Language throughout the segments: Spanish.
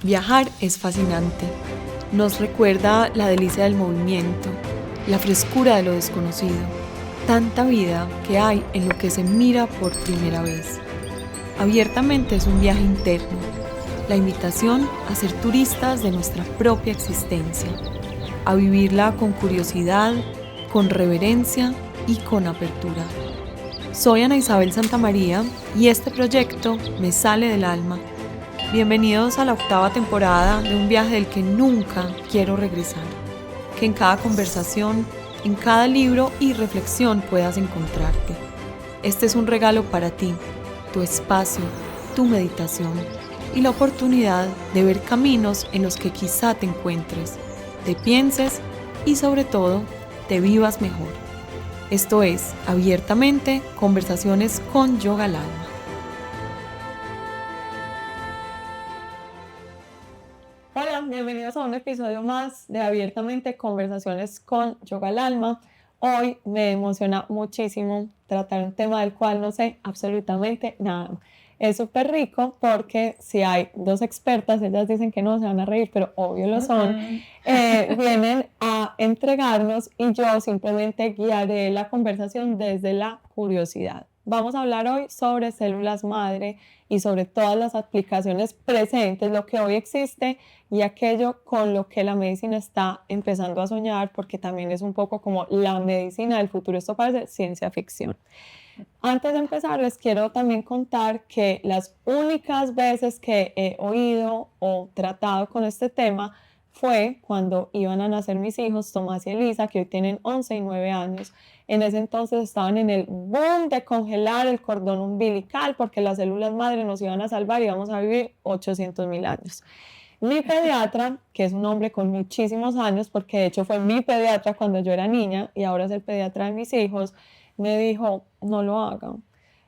Viajar es fascinante. Nos recuerda la delicia del movimiento, la frescura de lo desconocido, tanta vida que hay en lo que se mira por primera vez. Abiertamente es un viaje interno, la invitación a ser turistas de nuestra propia existencia, a vivirla con curiosidad, con reverencia y con apertura. Soy Ana Isabel Santamaría y este proyecto me sale del alma. Bienvenidos a la 8ª temporada de un viaje del que nunca quiero regresar. Que en cada conversación, en cada libro y reflexión puedas encontrarte. Este es un regalo para ti, tu espacio, tu meditación y la oportunidad de ver caminos en los que quizá te encuentres, te pienses y sobre todo te vivas mejor. Esto es, abiertamente, conversaciones con Yoga al Alma. Hola, bienvenidos a un episodio más de Abiertamente, conversaciones con Yoga al Alma. Hoy me emociona muchísimo tratar un tema del cual no sé absolutamente nada. Es súper rico porque si hay dos expertas, ellas dicen que no, se van a reír, pero obvio lo son, vienen a entregarnos y yo simplemente guiaré la conversación desde la curiosidad. Vamos a hablar hoy sobre células madre y sobre todas las aplicaciones presentes, lo que hoy existe y aquello con lo que la medicina está empezando a soñar, porque también es un poco como la medicina del futuro. Esto parece ciencia ficción. Antes de empezar, les quiero también contar que las únicas veces que he oído o tratado con este tema fue cuando iban a nacer mis hijos, Tomás y Elisa, que hoy tienen 11 y 9 años. En ese entonces estaban en el boom de congelar el cordón umbilical porque las células madre nos iban a salvar y íbamos a vivir 800.000 años. Mi pediatra, que es un hombre con muchísimos años, porque de hecho fue mi pediatra cuando yo era niña y ahora es el pediatra de mis hijos, me dijo, no lo hagan.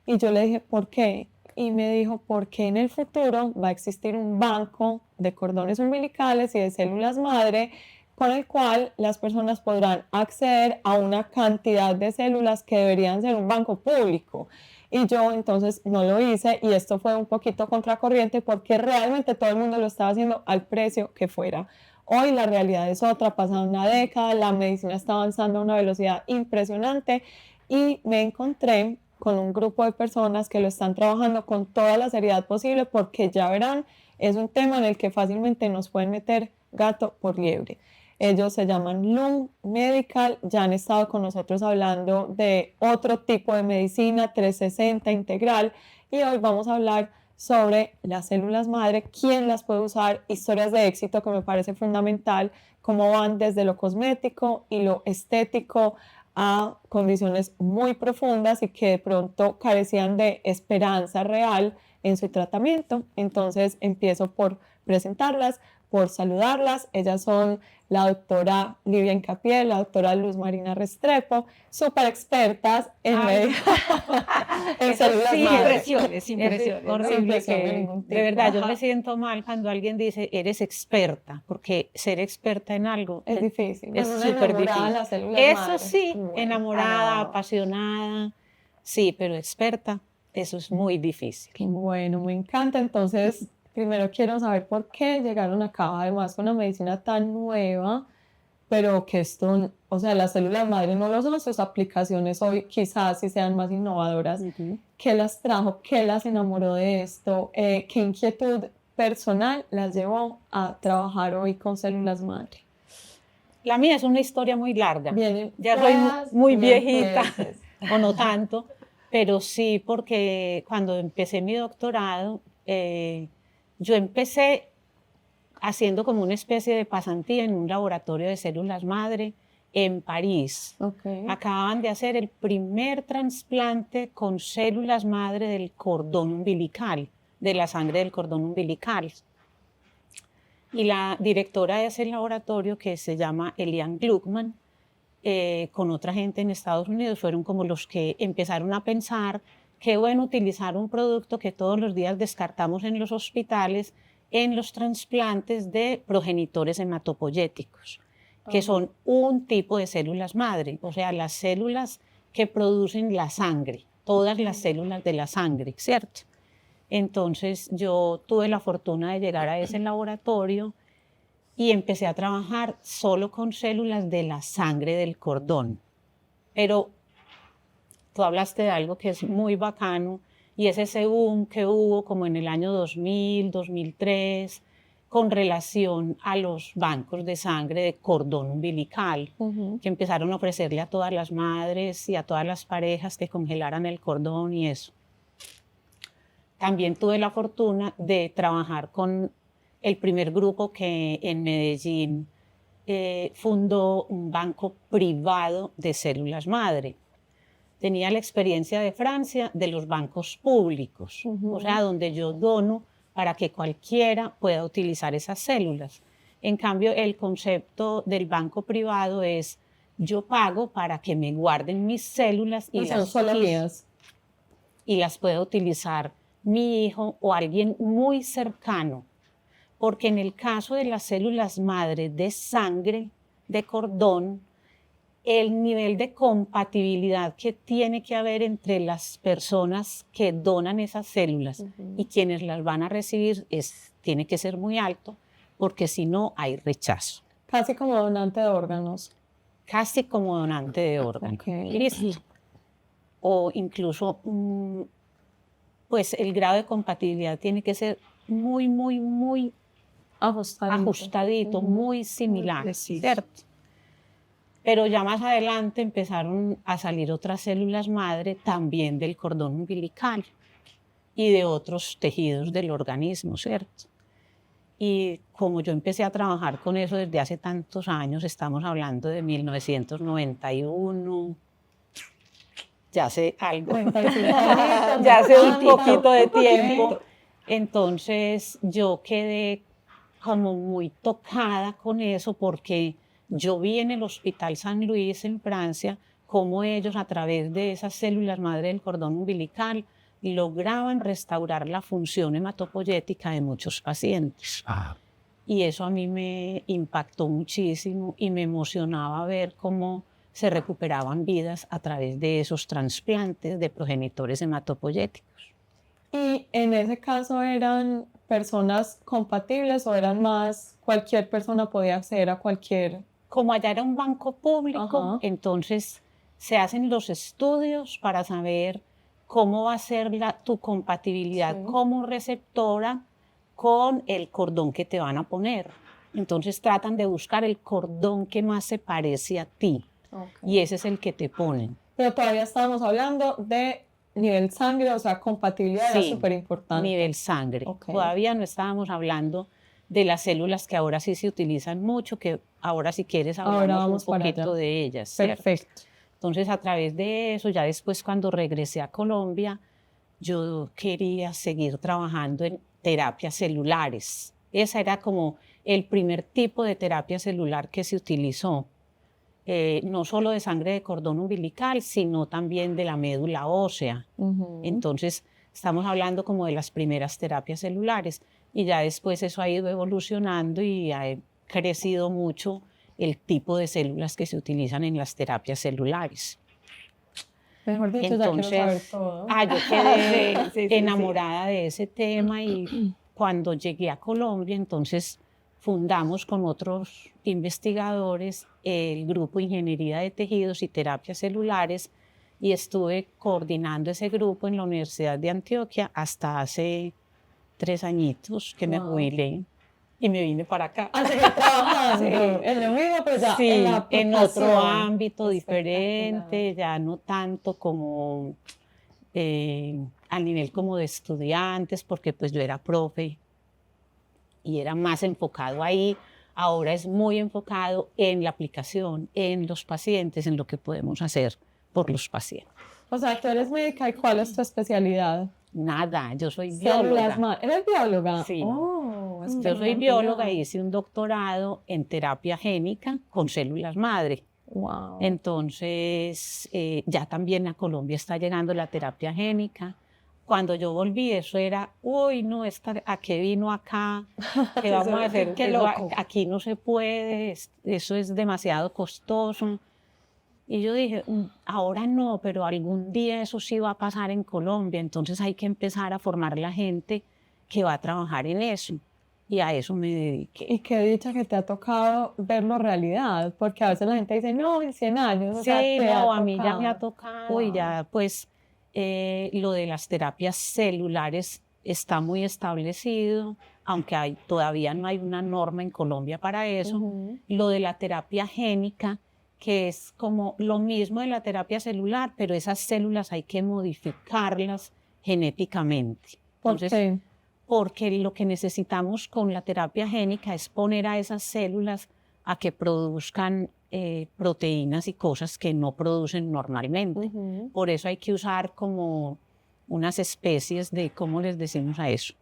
Y yo le dije, ¿por qué? Y me dijo, porque en el futuro va a existir un banco de cordones umbilicales y de células madre con el cual las personas podrán acceder a una cantidad de células que deberían ser un banco público. Y yo entonces no lo hice y esto fue un poquito contracorriente porque realmente todo el mundo lo estaba haciendo al precio que fuera. Hoy la realidad es otra, pasada una década, la medicina está avanzando a una velocidad impresionante y me encontré con un grupo de personas que lo están trabajando con toda la seriedad posible porque ya verán, es un tema en el que fácilmente nos pueden meter gato por liebre. Ellos se llaman Lung Medical, ya han estado con nosotros hablando de otro tipo de medicina 360 integral y hoy vamos a hablar sobre las células madre, quién las puede usar, historias de éxito que me parece fundamental, cómo van desde lo cosmético y lo estético a condiciones muy profundas y que de pronto carecían de esperanza real en su tratamiento. Entonces empiezo por presentarlas, por saludarlas. Ellas son la doctora Livia Incapié, la doctora Luz Marina Restrepo, súper expertas en células sí, madre. impresiones. Horrible de verdad, yo me siento mal cuando alguien dice, eres experta, porque ser experta en algo es difícil. Es Bueno, súper enamorada de difícil. las células Eso madre. sí, Bueno, enamorada, apasionada, sí, pero experta, eso es muy difícil. Bueno, me encanta. Entonces, primero quiero saber por qué llegaron acá, además con una medicina tan nueva, pero que esto, o sea, las células madre no lo son, sus aplicaciones hoy quizás sí sean más innovadoras. ¿Qué las trajo? ¿Qué las enamoró de esto? ¿Qué inquietud personal las llevó a trabajar hoy con células madre? La mía es una historia muy larga. Vienen ya soy muy viejita, o no tanto, pero sí, porque cuando empecé mi doctorado, yo empecé haciendo como una especie de pasantía en un laboratorio de células madre en París. Acababan de hacer el primer trasplante con células madre del cordón umbilical, de la sangre del cordón umbilical. Y la directora de ese laboratorio, que se llama Eliane Gluckman, con otra gente en Estados Unidos, fueron como los que empezaron a pensar qué bueno utilizar un producto que todos los días descartamos en los hospitales en los trasplantes de progenitores hematopoyéticos, que son un tipo de células madre, o sea, las células que producen la sangre, todas las células de la sangre, ¿cierto? Entonces yo tuve la fortuna de llegar a ese laboratorio y empecé a trabajar solo con células de la sangre del cordón. Pero tú hablaste de algo que es muy bacano y es ese boom que hubo como en el año 2000, 2003, con relación a los bancos de sangre de cordón umbilical, que empezaron a ofrecerle a todas las madres y a todas las parejas que congelaran el cordón y eso. También tuve la fortuna de trabajar con el primer grupo que en Medellín fundó un banco privado de células madre. Tenía la experiencia de Francia de los bancos públicos, o sea, donde yo dono para que cualquiera pueda utilizar esas células. En cambio, el concepto del banco privado es yo pago para que me guarden mis células y las pueda utilizar mi hijo o alguien muy cercano. Porque en el caso de las células madre de sangre, de cordón, el nivel de compatibilidad que tiene que haber entre las personas que donan esas células y quienes las van a recibir tiene que ser muy alto, porque si no hay rechazo. Casi como donante de órganos. Casi como donante de órganos. Listo. O incluso, pues el grado de compatibilidad tiene que ser muy, muy, muy ajustadito, muy similar, ¿cierto? Pero ya más adelante empezaron a salir otras células madre también del cordón umbilical y de otros tejidos del organismo, ¿cierto? Y como yo empecé a trabajar con eso desde hace tantos años, estamos hablando de 1991, ya hace algo, ya hace un poquito de tiempo. Entonces yo quedé como muy tocada con eso porque yo vi en el Hospital San Luis en Francia cómo ellos a través de esas células madre del cordón umbilical lograban restaurar la función hematopoyética de muchos pacientes. Y eso a mí me impactó muchísimo y me emocionaba ver cómo se recuperaban vidas a través de esos trasplantes de progenitores hematopoyéticos. ¿Y en ese caso eran personas compatibles o eran más cualquier persona podía acceder a cualquier? Como allá era un banco público, entonces se hacen los estudios para saber cómo va a ser tu compatibilidad como receptora con el cordón que te van a poner. Entonces tratan de buscar el cordón que más se parece a ti y ese es el que te ponen. Pero todavía estábamos hablando de nivel sangre, o sea, compatibilidad era súper importante. Nivel sangre. Todavía no estábamos hablando de las células que ahora sí se utilizan mucho, que ahora si quieres hablamos un poquito de ellas. ¿Cierto? Perfecto. Entonces a través de eso, ya después cuando regresé a Colombia, yo quería seguir trabajando en terapias celulares. Esa era como el primer tipo de terapia celular que se utilizó. No solo de sangre de cordón umbilical, sino también de la médula ósea. Entonces, estamos hablando como de las primeras terapias celulares y ya después eso ha ido evolucionando y ha crecido mucho el tipo de células que se utilizan en las terapias celulares. Mejor dicho, entonces, ya quiero saber todo. Yo quedé enamorada de ese tema y cuando llegué a Colombia, entonces fundamos con otros investigadores el grupo Ingeniería de Tejidos y Terapias Celulares y estuve coordinando ese grupo en la Universidad de Antioquia hasta hace 3 añitos que me jubilé y me vine para acá. Trabajando en lo mismo, pero ya en otro ámbito diferente, ya no tanto como a nivel como de estudiantes, porque pues yo era profe y era más enfocado ahí. Ahora es muy enfocado en la aplicación, en los pacientes, en lo que podemos hacer por los pacientes. O sea, tú eres médica y ¿cuál es tu especialidad? Nada, yo soy bióloga. ¿Eres bióloga? Sí. Yo soy bióloga y hice un doctorado en terapia génica con células madre. Wow. Entonces, ya también a Colombia está llegando la terapia génica. Cuando yo volví, eso era, no, ¿a qué vino acá? ¿Qué vamos a hacer? Aquí no se puede, eso es demasiado costoso. Y yo dije, ahora no, pero algún día eso sí va a pasar en Colombia, entonces hay que empezar a formar la gente que va a trabajar en eso. Y a eso me dediqué. Y qué dicha que te ha tocado verlo realidad, porque a veces la gente dice, no, en 100 años, o Sí, sea, te ha no, a mí ya me ha tocado. tocado y ya pues lo de las terapias celulares está muy establecido, aunque todavía no hay una norma en Colombia para eso. Lo de la terapia génica, que es como lo mismo de la terapia celular, pero esas células hay que modificarlas genéticamente. ¿Por qué? Porque lo que necesitamos con la terapia génica es poner a esas células a que produzcan proteínas y cosas que no producen normalmente. Por eso hay que usar como unas especies de, ¿cómo les decimos a eso?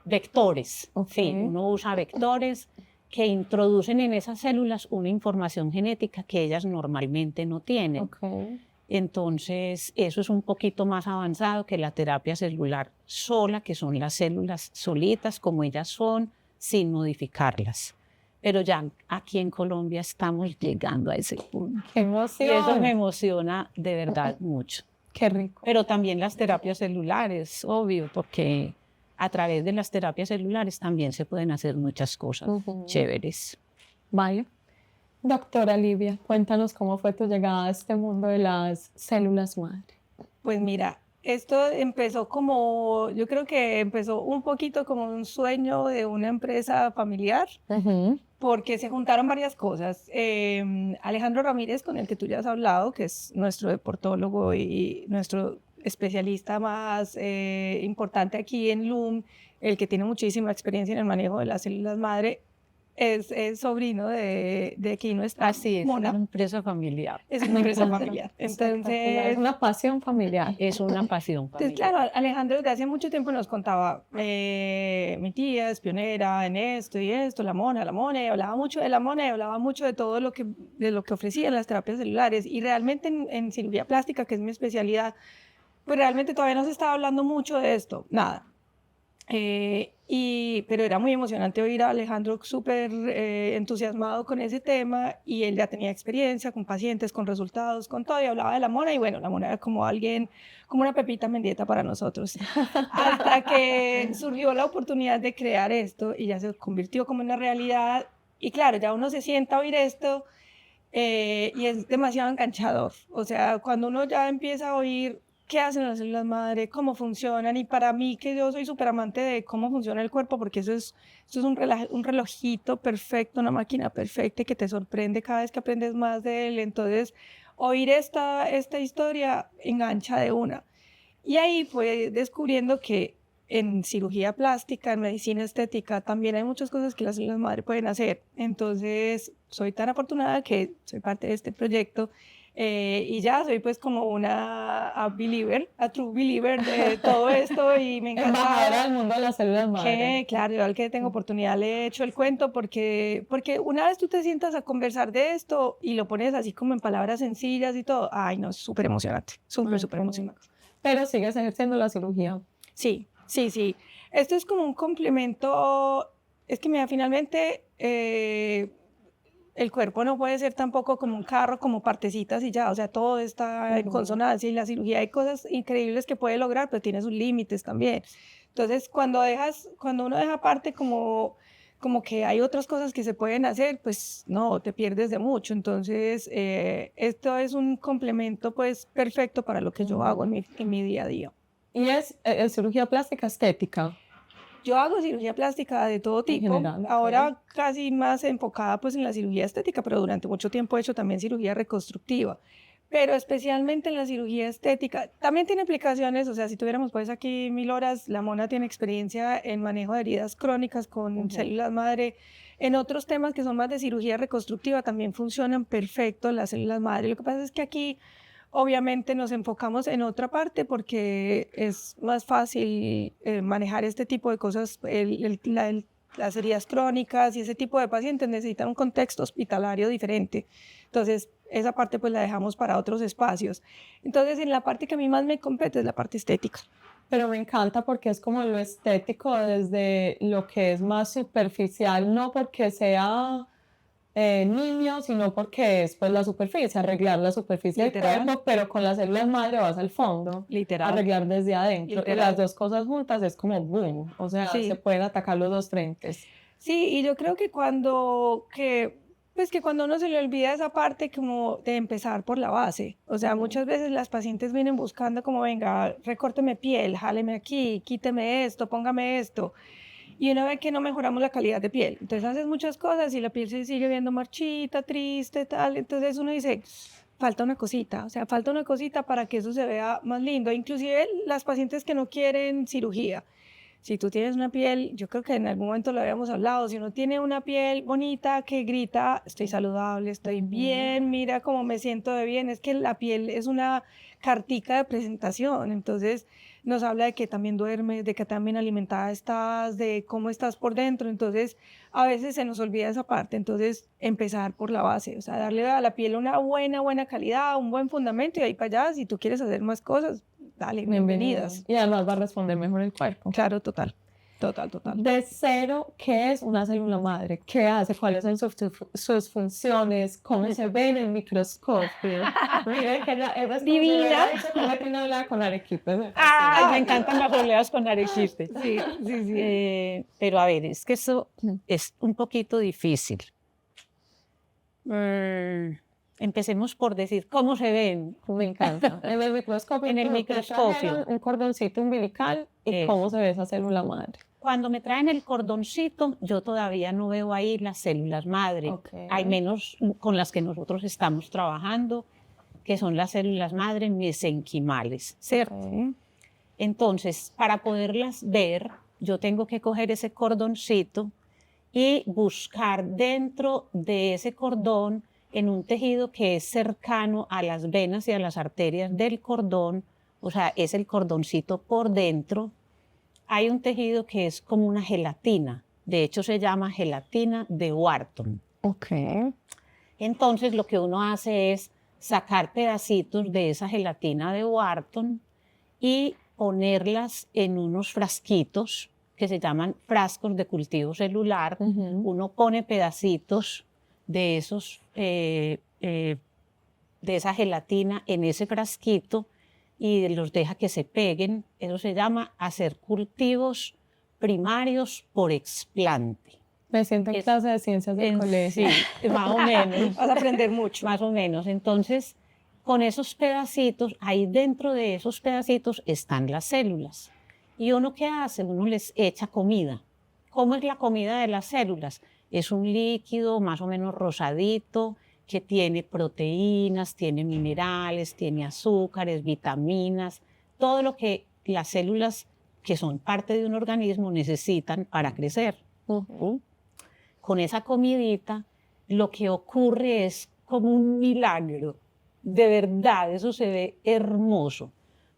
Vectores. Sí, uno usa vectores que introducen en esas células una información genética que ellas normalmente no tienen. Entonces, eso es un poquito más avanzado que la terapia celular sola, que son las células solitas como ellas son, sin modificarlas. Pero ya aquí en Colombia estamos llegando a ese punto. ¡Qué emoción! Y eso me emociona de verdad mucho. ¡Qué rico! Pero también las terapias celulares, obvio, porque a través de las terapias celulares también se pueden hacer muchas cosas chéveres. Vaya. Doctora Livia, cuéntanos cómo fue tu llegada a este mundo de las células madre. Pues mira, esto empezó como, yo creo que empezó un poquito como un sueño de una empresa familiar, porque se juntaron varias cosas. Alejandro Ramírez, con el que tú ya has hablado, que es nuestro deportólogo y nuestro especialista más importante aquí en LUM, el que tiene muchísima experiencia en el manejo de las células madre, es sobrino de aquí nuestra Así es, Mona. una empresa familiar. Es una empresa familiar. Entonces, es una pasión familiar. Es una pasión familiar. Entonces, claro, Alejandro desde hace mucho tiempo nos contaba, mi tía es pionera en esto y esto, la Mona, y hablaba mucho de la Mona y hablaba mucho de todo lo que ofrecían las terapias celulares. Y realmente en cirugía plástica, que es mi especialidad, pues realmente todavía no se estaba hablando mucho de esto, nada. Pero era muy emocionante oír a Alejandro súper entusiasmado con ese tema, y él ya tenía experiencia con pacientes, con resultados, con todo, y hablaba de la Mona, y bueno, la Mona era como alguien, como una pepita mendieta para nosotros, hasta que surgió la oportunidad de crear esto y ya se convirtió como en una realidad. Y claro, ya uno se sienta a oír esto y es demasiado enganchador. O sea, cuando uno ya empieza a oír qué hacen las células madre, cómo funcionan, y para mí, que yo soy súper amante de cómo funciona el cuerpo, porque eso es un relojito perfecto, una máquina perfecta que te sorprende cada vez que aprendes más de él. Entonces, oír esta historia engancha de una. Y ahí fue descubriendo que en cirugía plástica, en medicina estética, también hay muchas cosas que las células madre pueden hacer. Entonces, soy tan afortunada que soy parte de este proyecto. Y ya soy pues como a true believer de todo esto, y me encanta. Embajadora del mundo de las células madre. Claro, yo al que tengo oportunidad le he hecho el cuento, porque una vez tú te sientas a conversar de esto y lo pones así como en palabras sencillas y todo, ay no, es súper emocionante, súper emocionante. Pero sigues ejerciendo la cirugía. Sí. Esto es como un complemento, es que mira, finalmente el cuerpo no puede ser tampoco como un carro, como partecitas y ya, o sea, todo está en consonancia, y la cirugía hay cosas increíbles que puede lograr, pero tiene sus límites también. Entonces, cuando uno deja aparte como que hay otras cosas que se pueden hacer, pues no, te pierdes de mucho. Entonces, esto es un complemento pues perfecto para lo que yo hago en mi día a día. ¿Y es cirugía plástica estética? Yo hago cirugía plástica de todo tipo, general, ahora casi más enfocada pues en la cirugía estética, pero durante mucho tiempo he hecho también cirugía reconstructiva, pero especialmente en la cirugía estética. También tiene aplicaciones, o sea, si tuviéramos pues aquí 1000 horas, la Mona tiene experiencia en manejo de heridas crónicas con células madre. En otros temas que son más de cirugía reconstructiva también funcionan perfecto las células madre. Lo que pasa es que aquí obviamente nos enfocamos en otra parte porque es más fácil manejar este tipo de cosas. Las heridas crónicas y ese tipo de pacientes necesitan un contexto hospitalario diferente. Entonces, esa parte pues la dejamos para otros espacios. Entonces, en la parte que a mí más me compete es la parte estética. Pero me encanta porque es como lo estético desde lo que es más superficial, no porque sea niño, sino porque es pues la superficie, arreglar la superficie del Literal. cuerpo, pero con las células madre vas al fondo, Literal. arreglar desde adentro. Y Literal. las dos cosas juntas es como boom, o sea, Sí. se pueden atacar los dos frentes. Sí, y yo creo que cuando uno se le olvida esa parte como de empezar por la base. O sea, muchas veces las pacientes vienen buscando como, venga, recórteme piel, jáleme aquí, quíteme esto, póngame esto. Y uno ve que no mejoramos la calidad de piel. Entonces haces muchas cosas y la piel se sigue viendo marchita, triste, tal. Entonces uno dice, falta una cosita, o sea, falta una cosita para que eso se vea más lindo. Inclusive las pacientes que no quieren cirugía. Si tú tienes una piel, yo creo que en algún momento lo habíamos hablado, si uno tiene una piel bonita que grita, estoy saludable, estoy bien, mira cómo me siento de bien, es que la piel es una cartica de presentación, entonces nos habla de que también duermes, de que también alimentada estás, de cómo estás por dentro, entonces a veces se nos olvida esa parte, entonces empezar por la base, o sea, darle a la piel una buena calidad, un buen fundamento y ahí para allá, si tú quieres hacer más cosas, dale, bienvenidas. Y además va a responder mejor el cuerpo. Claro, total. De cero, ¿qué es una célula madre? ¿Qué hace? ¿Cuáles son sus funciones? ¿Cómo se ve en el microscopio? Miren que es divina. No tiene hablar con arequipe. Ay, me encantan las oleas con arequipe. Sí. Pero a ver, es que eso es un poquito difícil. Empecemos por decir cómo se ven. Me encanta. En el microscopio. En el microscopio. Un cordoncito umbilical y cómo se ve esa célula madre. Cuando me traen el cordoncito, yo todavía no veo ahí las células madre. Okay. Hay menos con las que nosotros estamos trabajando, que son las células madre mesenquimales, ¿cierto? Okay. Entonces, para poderlas ver, yo tengo que coger ese cordoncito y buscar dentro de ese cordón, en un tejido que es cercano a las venas y a las arterias del cordón, o sea, es el cordoncito por dentro, hay un tejido que es como una gelatina. De hecho, se llama gelatina de Wharton. Okay. Entonces, lo que uno hace es sacar pedacitos de esa gelatina de Wharton y ponerlas en unos frasquitos que se llaman frascos de cultivo celular. Uno pone pedacitos de de esa gelatina en ese frasquito y los deja que se peguen. Eso se llama hacer cultivos primarios por explante. Me siento en clase de ciencias del colegio. Sí, más o menos. Vas a aprender mucho. Más o menos. Entonces, con esos pedacitos, ahí dentro de esos pedacitos están las células. ¿Y uno qué hace? Uno les echa comida. ¿Cómo es la comida de las células? Es un líquido más o menos rosadito que tiene proteínas, tiene minerales, tiene azúcares, vitaminas, todo lo que las células que son parte de un organismo necesitan para crecer. Con esa comidita, lo que ocurre es como un milagro. De verdad, eso se ve hermoso.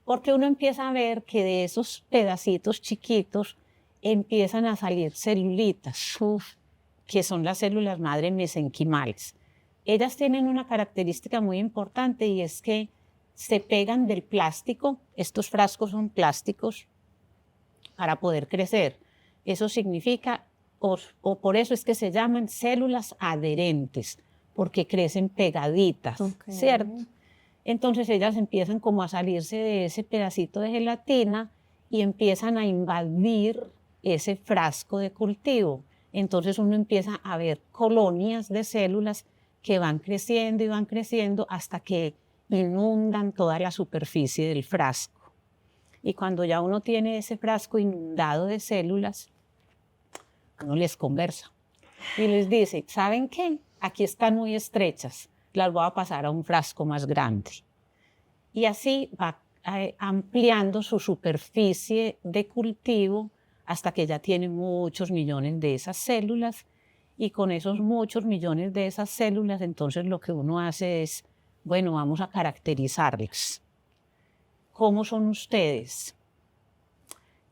Porque uno empieza a ver que de esos pedacitos chiquitos empiezan a salir celulitas, que son las células madre mesenquimales. Ellas tienen una característica muy importante y es que se pegan del plástico. Estos frascos son plásticos para poder crecer. Eso significa, o por eso es que se llaman células adherentes, porque crecen pegaditas, ¿cierto? Entonces ellas empiezan como a salirse de ese pedacito de gelatina y empiezan a invadir ese frasco de cultivo. Entonces uno empieza a ver colonias de células que van creciendo y van creciendo hasta que inundan toda la superficie del frasco. Y cuando ya uno tiene ese frasco inundado de células, uno les conversa y les dice, ¿saben qué? Aquí están muy estrechas, las voy a pasar a un frasco más grande. Y así va ampliando su superficie de cultivo hasta que ya tiene muchos millones de esas células. Y con esos muchos millones de esas células, entonces lo que uno hace es, bueno, vamos a caracterizarlas. ¿Cómo son ustedes?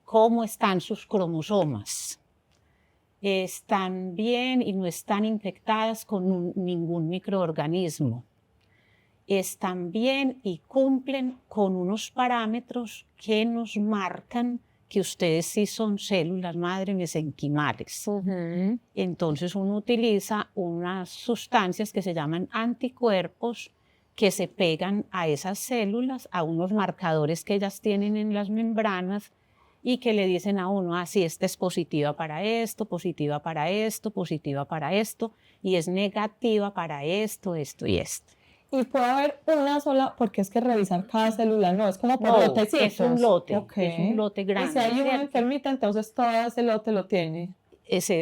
¿Cómo están sus cromosomas? ¿Están bien y no están infectadas con ningún microorganismo? ¿Están bien y cumplen con unos parámetros que nos marcan que ustedes sí son células madre mesenquimales. Entonces uno utiliza unas sustancias que se llaman anticuerpos que se pegan a esas células, a unos marcadores que ellas tienen en las membranas y que le dicen a uno, ah, sí, esta es positiva para esto, positiva para esto, positiva para esto, y es negativa para esto, esto y esto. Y puede haber una sola, porque es que revisar cada célula no, es como por No, lotecitos. es un lote, Okay. es un lote grande. Y si hay una ¿cierto? enfermita, entonces todo ese lote lo tiene.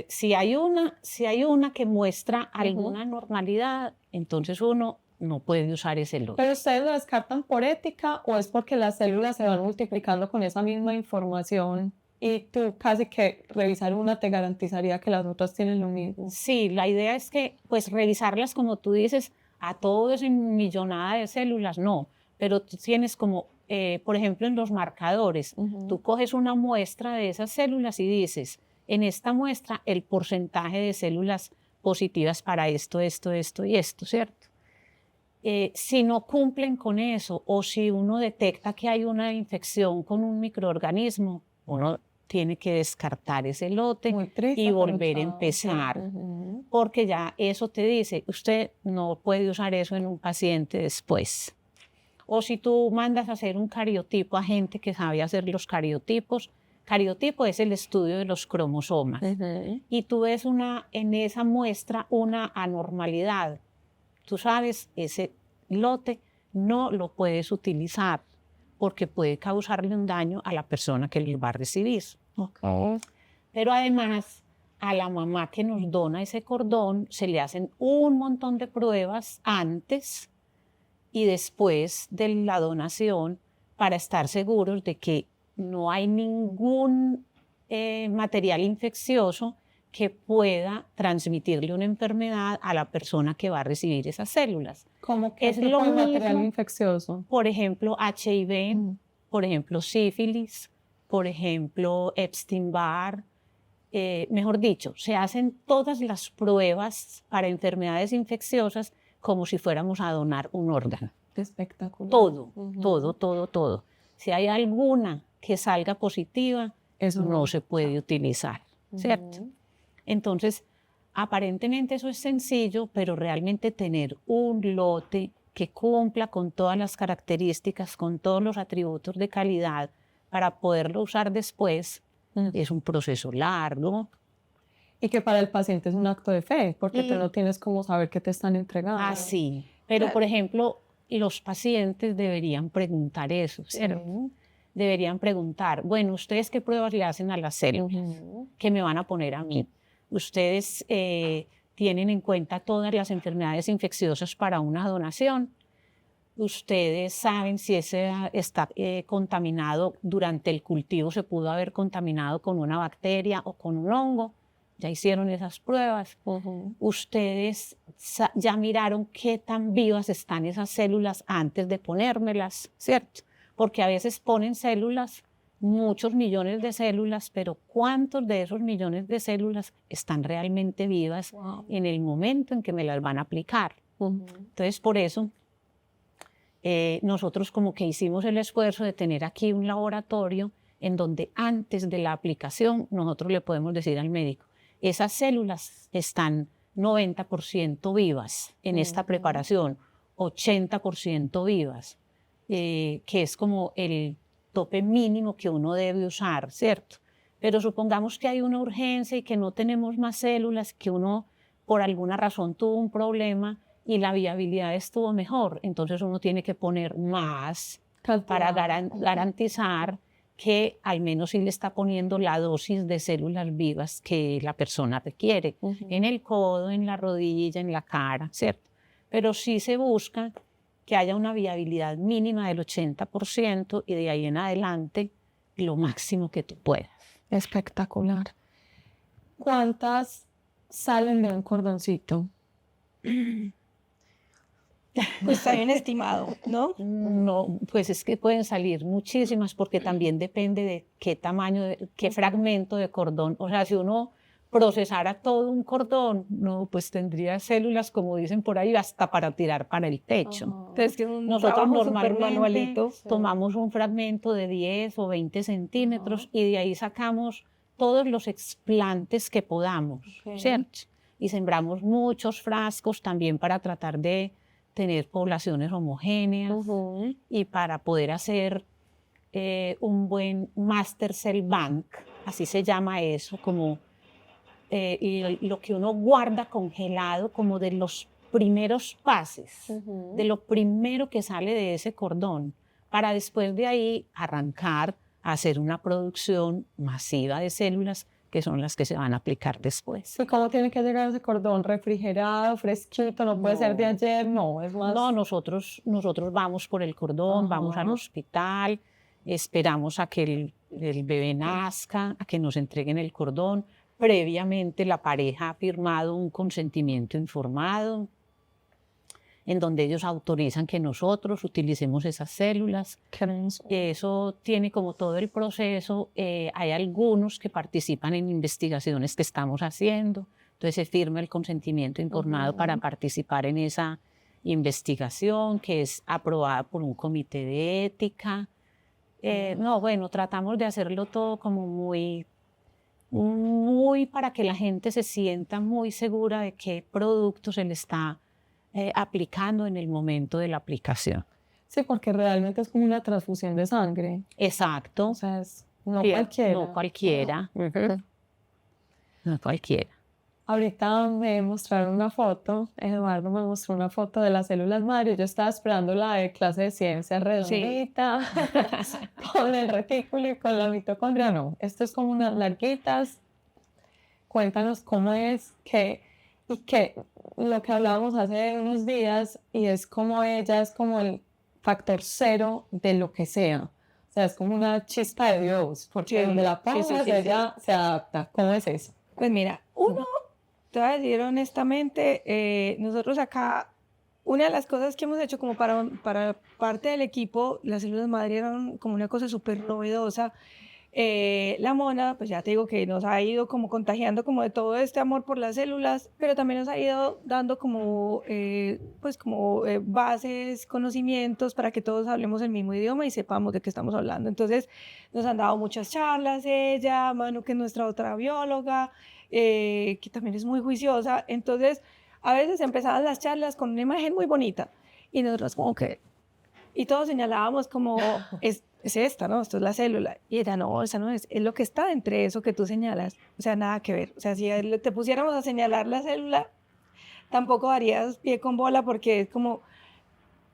Si hay una que muestra alguna normalidad, entonces uno no puede usar ese lote. ¿Pero ustedes lo descartan por ética o es porque las células se van multiplicando con esa misma información y tú casi que revisar una te garantizaría que las otras tienen lo mismo? Sí, la idea es que pues revisarlas como tú dices a todo esa millonada de células, no, pero tú tienes como, por ejemplo, en los marcadores, tú coges una muestra de esas células y dices, en esta muestra el porcentaje de células positivas para esto, esto, esto y esto, ¿cierto? Si no cumplen con eso o si uno detecta que hay una infección con un microorganismo, uno tiene que descartar ese lote y volver a empezar, porque ya eso te dice, usted no puede usar eso en un paciente después. O si tú mandas a hacer un cariotipo a gente que sabe hacer los cariotipos, cariotipo es el estudio de los cromosomas, y tú ves en esa muestra una anormalidad. Tú sabes, ese lote no lo puedes utilizar porque puede causarle un daño a la persona que lo va a recibir. Pero además, a la mamá que nos dona ese cordón se le hacen un montón de pruebas antes y después de la donación para estar seguros de que no hay ningún material infeccioso que pueda transmitirle una enfermedad a la persona que va a recibir esas células. ¿Cómo que es lo mismo, material infeccioso? Por ejemplo, HIV, por ejemplo, sífilis, por ejemplo, Epstein-Barr. Mejor dicho, se hacen todas las pruebas para enfermedades infecciosas como si fuéramos a donar un órgano. Espectacular. Todo. Si hay alguna que salga positiva, eso no se puede utilizar, ¿cierto? Entonces, aparentemente eso es sencillo, pero realmente tener un lote que cumpla con todas las características, con todos los atributos de calidad para poderlo usar después, es un proceso largo. Y que para el paciente es un acto de fe, porque tú no tienes cómo saber qué te están entregando. Ah, sí. Pero, por ejemplo, los pacientes deberían preguntar eso, ¿cierto? Deberían preguntar, bueno, ¿ustedes qué pruebas le hacen a las células que me van a poner a mí? ¿Ustedes tienen en cuenta todas las enfermedades infecciosas para una donación? ¿Ustedes saben si ese está contaminado durante el cultivo, se pudo haber contaminado con una bacteria o con un hongo? Ya hicieron esas pruebas. Ustedes ya miraron qué tan vivas están esas células antes de ponérmelas, ¿cierto? Porque a veces ponen células, muchos millones de células, pero ¿cuántos de esos millones de células están realmente vivas en el momento en que me las van a aplicar? Entonces, por eso, nosotros como que hicimos el esfuerzo de tener aquí un laboratorio en donde antes de la aplicación nosotros le podemos decir al médico, esas células están 90% vivas en esta preparación, 80% vivas, que es como el tope mínimo que uno debe usar, ¿cierto? Pero supongamos que hay una urgencia y que no tenemos más células, que uno por alguna razón tuvo un problema y la viabilidad estuvo mejor, entonces uno tiene que poner más para garantizar que al menos sí le está poniendo la dosis de células vivas que la persona requiere, en el codo, en la rodilla, en la cara, ¿cierto? Pero sí se busca que haya una viabilidad mínima del 80% y de ahí en adelante lo máximo que tú puedas. Espectacular. ¿Cuántas salen de un cordoncito? Pues hay un estimado, ¿no? No, pues es que pueden salir muchísimas porque también depende de qué tamaño, qué fragmento de cordón. O sea, si uno procesara todo un cordón, no, pues tendría células, como dicen por ahí, hasta para tirar para el techo. Entonces, que es un Nosotros trabajo súper normalmente manualito. tomamos un fragmento de 10 o 20 centímetros y de ahí sacamos todos los explantes que podamos, ¿cierto? Y sembramos muchos frascos también para tratar de tener poblaciones homogéneas y para poder hacer un buen master cell bank, así se llama eso, como y lo que uno guarda congelado como de los primeros pases, de lo primero que sale de ese cordón, para después de ahí arrancar a hacer una producción masiva de células que son las que se van a aplicar después. ¿Y cómo tiene que llegar ese cordón? ¿Refrigerado, fresquito? ¿No puede ser de ayer? No, es más... No, nosotros vamos por el cordón, vamos al hospital, esperamos a que el bebé nazca, a que nos entreguen el cordón. Previamente la pareja ha firmado un consentimiento informado en donde ellos autorizan que nosotros utilicemos esas células. Eso tiene como todo el proceso. Hay algunos que participan en investigaciones que estamos haciendo, entonces se firma el consentimiento informado para participar en esa investigación que es aprobada por un comité de ética. No, bueno, tratamos de hacerlo todo como muy para que la gente se sienta muy segura de qué producto se le está aplicando en el momento de la aplicación. Sí, porque realmente es como una transfusión de sangre. Exacto. O sea, no Sí, cualquiera. No cualquiera. No cualquiera. Ahorita me mostraron una foto, Eduardo me mostró una foto de las células madre. Yo estaba esperando la de clase de ciencia redondita, con el retículo y con la mitocondria. No, esto es como unas larguitas. Cuéntanos cómo es lo que hablábamos hace unos días, y es como ella es como el factor cero de lo que sea. O sea, es como una chispa de Dios, porque donde la pongas ella se adapta. ¿Cómo es eso? Pues mira, te voy a decir honestamente, nosotros acá, una de las cosas que hemos hecho como para parte del equipo, las células madre eran como una cosa súper novedosa. La Mona, pues ya te digo que nos ha ido como contagiando como de todo este amor por las células, pero también nos ha ido dando como, bases, conocimientos para que todos hablemos el mismo idioma y sepamos de qué estamos hablando. Entonces nos han dado muchas charlas ella, Manu, que es nuestra otra bióloga, que también es muy juiciosa. Entonces a veces empezaban las charlas con una imagen muy bonita y nosotros como que, y todos señalábamos como, es esta, ¿no? Esto es la célula. Y ella, no, esa no es lo que está entre eso que tú señalas. O sea, nada que ver. O sea, si te pusiéramos a señalar la célula, tampoco darías pie con bola porque es como,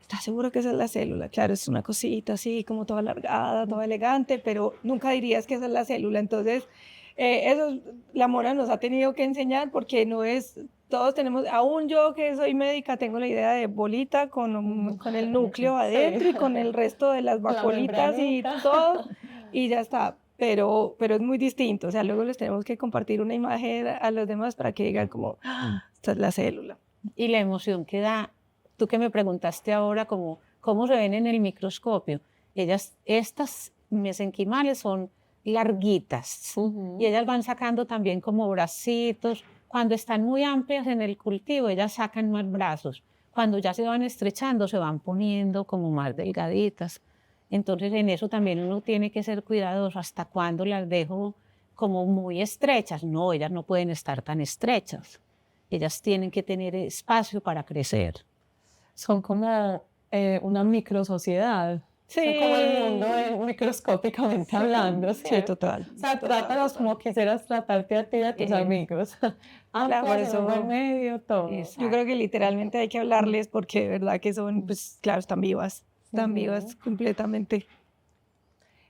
¿estás seguro que esa es la célula? Claro, es una cosita así, como toda alargada, toda elegante, pero nunca dirías que esa es la célula. Entonces, eso la Mona nos ha tenido que enseñar porque no es... Todos tenemos, aún yo que soy médica, tengo la idea de bolita con el núcleo adentro y con el resto de las vacuolitas y todo, y ya está. Pero es muy distinto. O sea, luego les tenemos que compartir una imagen a los demás para que digan como, esta es la célula. Y la emoción que da, tú que me preguntaste ahora como, ¿cómo se ven en el microscopio? Estas mesenquimales son larguitas y ellas van sacando también como bracitos. Cuando están muy amplias en el cultivo, ellas sacan más brazos. Cuando ya se van estrechando, se van poniendo como más delgaditas. Entonces, en eso también uno tiene que ser cuidadoso. ¿Hasta cuándo las dejo como muy estrechas? No, ellas no pueden estar tan estrechas. Ellas tienen que tener espacio para crecer. Son como una microsociedad. Sí. Son como el mundo microscópicamente hablando. Sí, total. O sea, trátalos como quisieras tratarte a ti y a tus amigos. Claro, por eso en medio, todo. Yo creo que literalmente hay que hablarles porque de verdad que son, pues claro, están vivas completamente.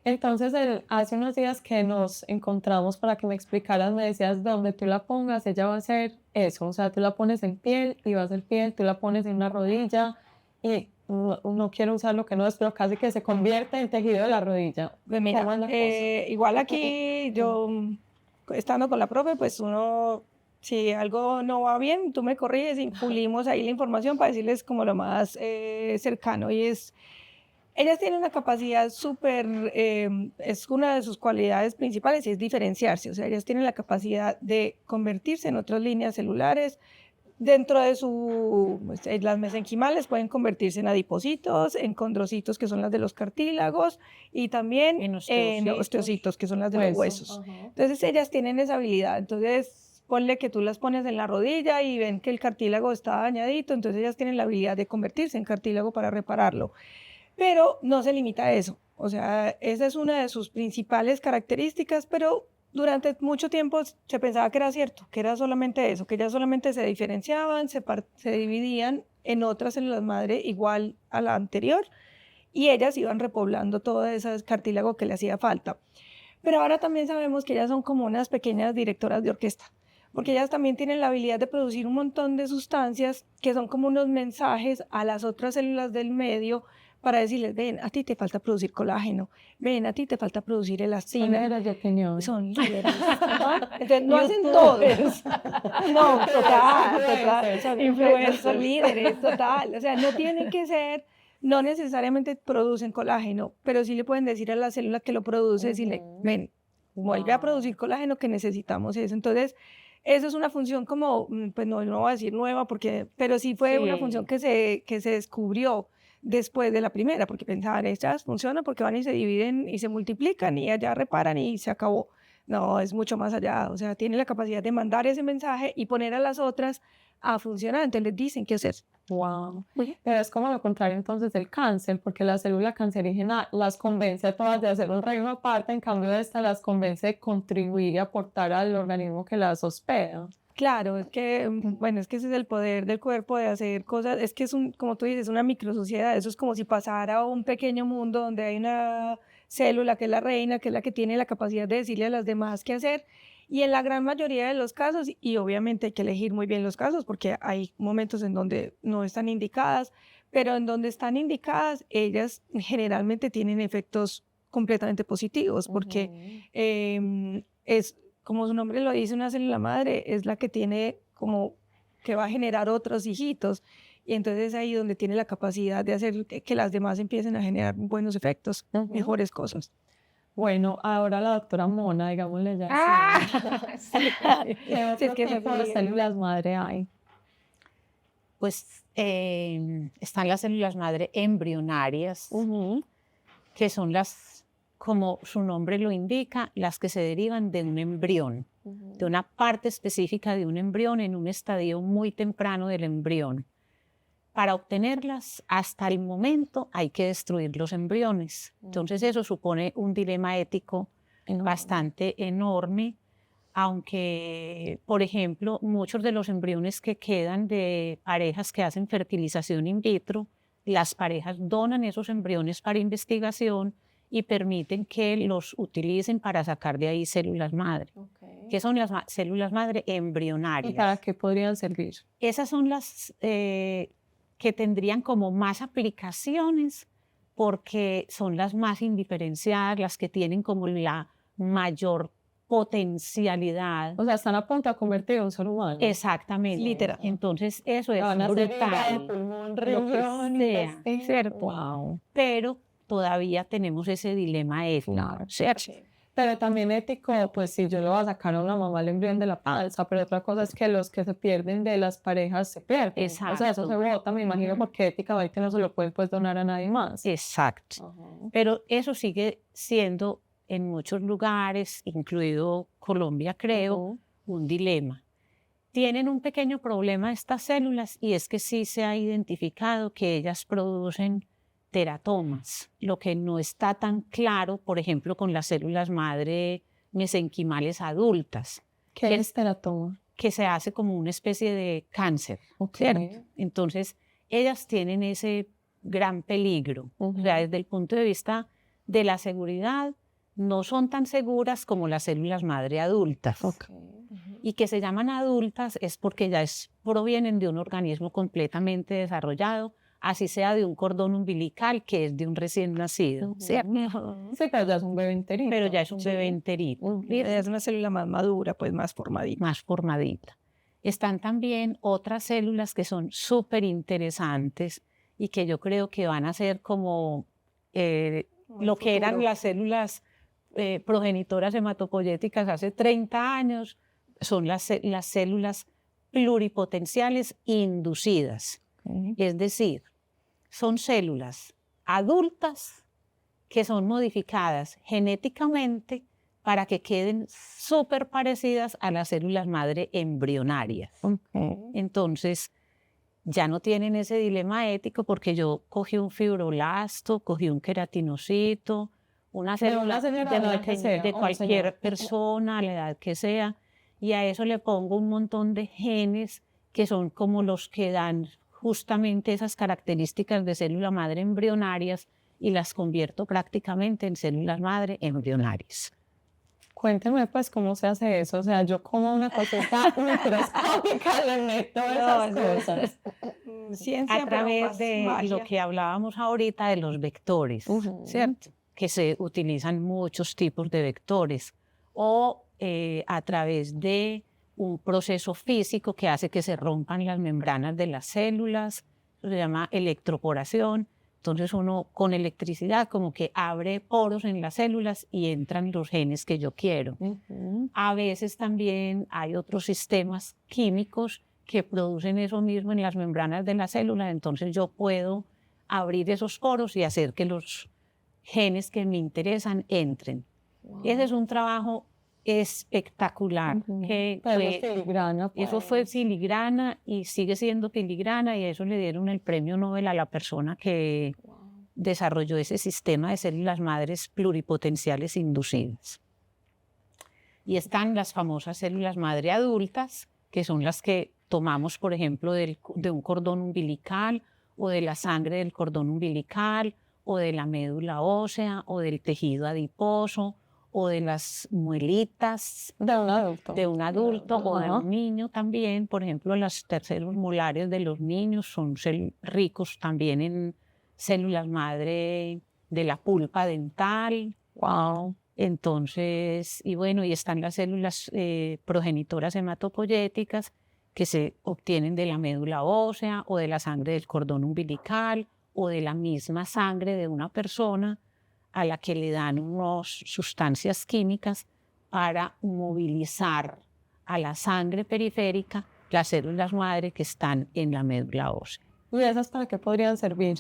Entonces, hace unos días que nos encontramos para que me explicaras, me decías, donde tú la pongas, ella va a hacer eso. O sea, tú la pones en piel y va a ser piel, tú la pones en una rodilla y no quiero usar lo que no es, pero casi que se convierte en tejido de la rodilla. Pues mira, igual aquí yo, estando con la profe, pues uno, si algo no va bien, tú me corriges y pulimos ahí la información para decirles como lo más cercano. Y es Ellas tienen una capacidad súper, es una de sus cualidades principales y es diferenciarse. O sea, ellas tienen la capacidad de convertirse en otras líneas celulares. Dentro de las mesenquimales pueden convertirse en adipocitos, en condrocitos, que son las de los cartílagos, y también en osteocitos, que son las de los huesos. Entonces, ellas tienen esa habilidad. Entonces, ponle que tú las pones en la rodilla y ven que el cartílago está dañadito, entonces ellas tienen la habilidad de convertirse en cartílago para repararlo. Pero no se limita a eso. O sea, esa es una de sus principales características, pero durante mucho tiempo se pensaba que era cierto, que era solamente eso, que ellas solamente se diferenciaban, se dividían en otras células madre igual a la anterior y ellas iban repoblando todo ese cartílago que le hacía falta. Pero ahora también sabemos que ellas son como unas pequeñas directoras de orquesta, porque ellas también tienen la habilidad de producir un montón de sustancias que son como unos mensajes a las otras células del medio para decirles, ven, a ti te falta producir colágeno, ven, a ti te falta producir elastina. Son líderes. Entonces, no hacen todo. No, total. Son líderes, total. O sea, no tienen que ser, no necesariamente producen colágeno, pero sí le pueden decir a la célula que lo produce, decirle, ven, vuelve a producir colágeno que necesitamos eso. Entonces, eso es una función como, pues no voy a decir nueva, pero sí fue una función que se descubrió después de la primera, porque pensaban, estas funcionan porque van y se dividen y se multiplican y allá reparan y se acabó. No, es mucho más allá, o sea, tiene la capacidad de mandar ese mensaje y poner a las otras a funcionar, entonces les dicen qué hacer. Wow. Pero es como lo contrario entonces del cáncer, porque la célula cancerígena las convence a todas de hacer un reino aparte, en cambio esta las convence de contribuir y aportar al organismo que las hospeda. Claro, es que, bueno, es que ese es el poder del cuerpo de hacer cosas, es que es como tú dices, una microsociedad, eso es como si pasara a un pequeño mundo donde hay una célula que es la reina, que es la que tiene la capacidad de decirle a las demás qué hacer, y en la gran mayoría de los casos, y obviamente hay que elegir muy bien los casos, porque hay momentos en donde no están indicadas, pero en donde están indicadas, ellas generalmente tienen efectos completamente positivos, porque es como su nombre lo dice, una célula madre es la que tiene como que va a generar otros hijitos. Y entonces es ahí donde tiene la capacidad de hacer que las demás empiecen a generar buenos efectos, mejores cosas. Bueno, ahora la doctora Mona, digámosle ya. ¿Qué otro tipo de células madre hay? Pues están las células madre embrionarias, que son las, como su nombre lo indica, las que se derivan de un embrión, de una parte específica de un embrión en un estadio muy temprano del embrión. Para obtenerlas, hasta el momento hay que destruir los embriones. Entonces eso supone un dilema ético bastante enorme, aunque, por ejemplo, muchos de los embriones que quedan de parejas que hacen fertilización in vitro, las parejas donan esos embriones para investigación y permiten que los utilicen para sacar de ahí células madre, que son las células madre embrionarias. ¿Y para qué podrían servir? Esas son las que tendrían como más aplicaciones porque son las más indiferenciadas, las que tienen como la mayor potencialidad. O sea, están a punto de convertir en un ser humano. Exactamente. Literal. Entonces, eso es brutal. Pulmón, riñón, ¿cierto? Wow. Pero todavía tenemos ese dilema ético, ¿cierto? Pero también ético, pues si yo le voy a sacar a una mamá el embrión de la panza, pero otra cosa es que los que se pierden de las parejas se pierden. Exacto. O sea, eso se bota, me imagino, porque éticamente no se lo pueden pues donar a nadie más. Exacto. Pero eso sigue siendo en muchos lugares, incluido Colombia, creo, un dilema. Tienen un pequeño problema estas células y es que sí se ha identificado que ellas producen teratomas, lo que no está tan claro, por ejemplo, con las células madre mesenquimales adultas. ¿Qué es teratoma? Que se hace como una especie de cáncer, ¿cierto? Entonces, ellas tienen ese gran peligro. O sea, desde el punto de vista de la seguridad, no son tan seguras como las células madre adultas. Y que se llaman adultas es porque ya provienen de un organismo completamente desarrollado, así sea de un cordón umbilical que es de un recién nacido, ¿cierto? Sí, pero ya es un bebé enterito. Pero ya es un bebé enterito. Es una célula más madura, pues más formadita. Más formadita. Están también otras células que son súper interesantes y que yo creo que van a ser como lo que eran las células progenitoras hematopoyéticas hace 30 años, son las células pluripotenciales inducidas. Es decir, son células adultas que son modificadas genéticamente para que queden súper parecidas a las células madre embrionarias. Entonces, ya no tienen ese dilema ético porque yo cogí un fibroblasto, cogí un queratinocito, una célula de cualquier persona, a la edad que sea, y a eso le pongo un montón de genes que son como los que dan justamente esas características de célula madre embrionarias y las convierto prácticamente en células madre embrionarias. Cuénteme pues cómo se hace eso, o sea, yo como una cosita microscópica le meto esas cosas. Ciencia, A través de lo que hablábamos ahorita de los vectores, ¿cierto? Que se utilizan muchos tipos de vectores, o a través de un proceso físico que hace que se rompan las membranas de las células, eso se llama electroporación. Entonces uno con electricidad como que abre poros en las células y entran los genes que yo quiero. A veces también hay otros sistemas químicos que producen eso mismo en las membranas de la célula, entonces yo puedo abrir esos poros y hacer que los genes que me interesan entren. Ese es un trabajo espectacular. Que filigrana, pues. Eso fue filigrana y sigue siendo filigrana, y a eso le dieron el premio Nobel a la persona que desarrolló ese sistema de células madres pluripotenciales inducidas. Y están las famosas células madre adultas, que son las que tomamos, por ejemplo, de un cordón umbilical, o de la sangre del cordón umbilical, o de la médula ósea, o del tejido adiposo, o de las muelitas de un adulto, o de un niño también. Por ejemplo, los terceros molares de los niños son ricos también en células madre de la pulpa dental. Entonces, y bueno, y están las células progenitoras hematopoyéticas que se obtienen de la médula ósea, o de la sangre del cordón umbilical, o de la misma sangre de una persona a la que le dan unas sustancias químicas para movilizar a la sangre periférica las células madre que están en la médula ósea. ¿Y esas para qué podrían servir?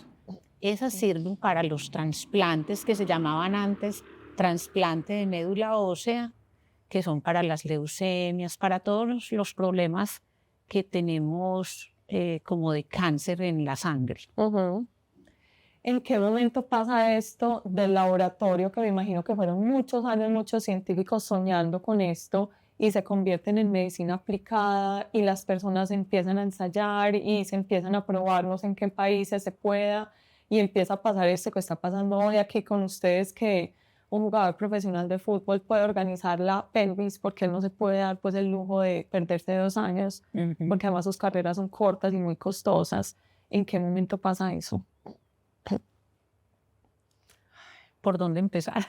Esas sirven para los trasplantes que se llamaban antes trasplante de médula ósea, que son para las leucemias, para todos los problemas que tenemos como de cáncer en la sangre. ¿En qué momento pasa esto del laboratorio, que me imagino que fueron muchos años, muchos científicos soñando con esto, y se convierten en medicina aplicada, y las personas empiezan a ensayar y se empiezan a probar, no sé en qué países se pueda, y empieza a pasar esto que está pasando hoy aquí con ustedes, que un jugador profesional de fútbol puede organizar la pelvis porque él no se puede dar pues el lujo de perderse 2 años, porque además sus carreras son cortas y muy costosas? ¿En qué momento pasa eso? ¿Por dónde empezar?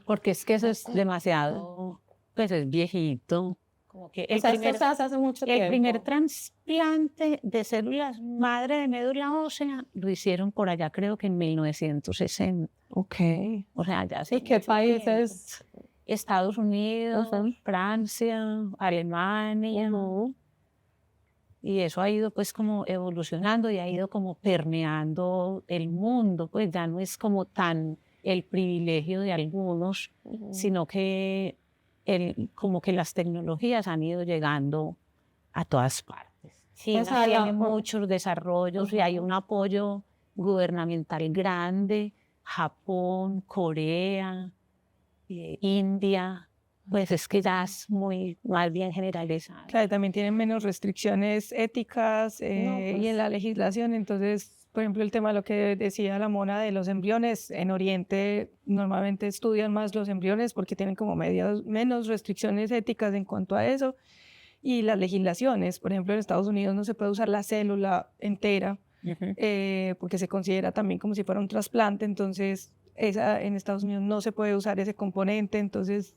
Porque es que eso es demasiado, pues es viejito. Como que esto se hace hace mucho tiempo. El primer trasplante de células madre de médula ósea lo hicieron por allá, creo que en 1960. O sea, ya hace. ¿Y qué países? Estados Unidos, Francia, Alemania. Y eso ha ido pues como evolucionando y ha ido como permeando el mundo, pues ya no es como tan el privilegio de algunos, sino que como que las tecnologías han ido llegando a todas partes. China tiene muchos desarrollos y hay un apoyo gubernamental grande. Japón, Corea, India, pues es que ya es más bien generalizado. Claro, también tienen menos restricciones éticas y en la legislación. Entonces, por ejemplo, el tema de lo que decía la Mona de los embriones, en Oriente normalmente estudian más los embriones porque tienen como menos restricciones éticas en cuanto a eso. Y las legislaciones, por ejemplo, en Estados Unidos no se puede usar la célula entera porque se considera también como si fuera un trasplante. Entonces, en Estados Unidos no se puede usar ese componente. Entonces,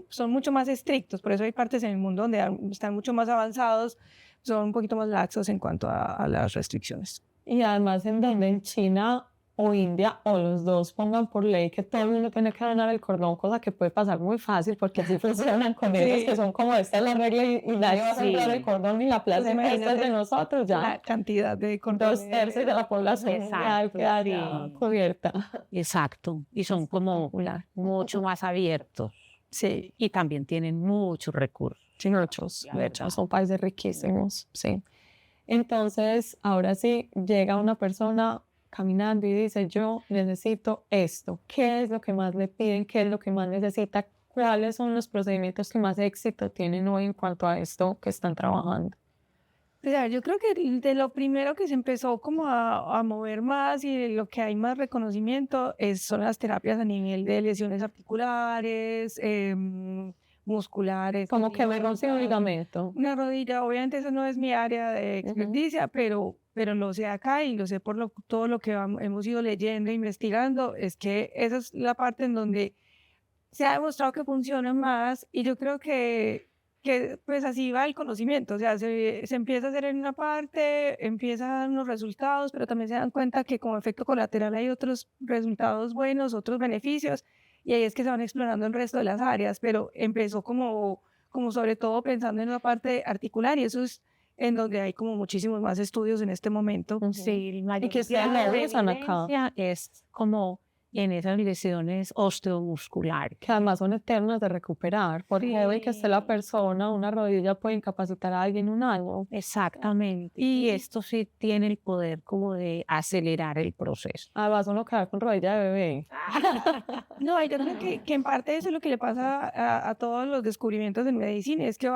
son mucho más estrictos. Por eso hay partes en el mundo donde están mucho más avanzados, son un poquito más laxos en cuanto a las restricciones. Y además en China o India o los dos pongan por ley que todo el mundo tiene que donar el cordón, cosa que puede pasar muy fácil porque así funcionan con ellos que son como esta es la regla y nadie va a sembrar el cordón ni la plaza esta es de nosotros ya. La cantidad de cordones. 2/3 de la población queda ya cubierta. Exacto, y son como mucho más abiertos. Sí. Y también tienen muchos recursos. Sí, muchos, de hecho, son países riquísimos, sí. Entonces, ahora sí, llega una persona caminando y dice, yo necesito esto. ¿Qué es lo que más le piden? ¿Qué es lo que más necesita? ¿Cuáles son los procedimientos que más éxito tienen hoy en cuanto a esto que están trabajando? O sea, yo creo que de lo primero que se empezó como a mover más y de lo que hay más reconocimiento son las terapias a nivel de lesiones articulares, musculares. Como que me rompe un ligamento. Una rodilla, obviamente eso no es mi área de experticia, pero lo sé acá y lo sé por todo lo que hemos ido leyendo e investigando, es que esa es la parte en donde se ha demostrado que funciona más y yo creo que pues así va el conocimiento, o sea, se empieza a hacer en una parte, empieza a dar unos resultados, pero también se dan cuenta que como efecto colateral hay otros resultados buenos, otros beneficios, y ahí es que se van explorando el resto de las áreas, pero empezó como sobre todo pensando en la parte articular, y eso es en donde hay como muchísimos más estudios en este momento. Sí, y que ustedes lo usan acá. Es como en esas lesiones osteomusculares. Que además son eternas de recuperar, porque hoy que esté la persona, una rodilla puede incapacitar a alguien un año. Exactamente. Y esto sí tiene el poder como de acelerar el proceso. Además uno queda con rodilla de bebé. No, yo creo que en parte eso es lo que le pasa a todos los descubrimientos en medicina, es que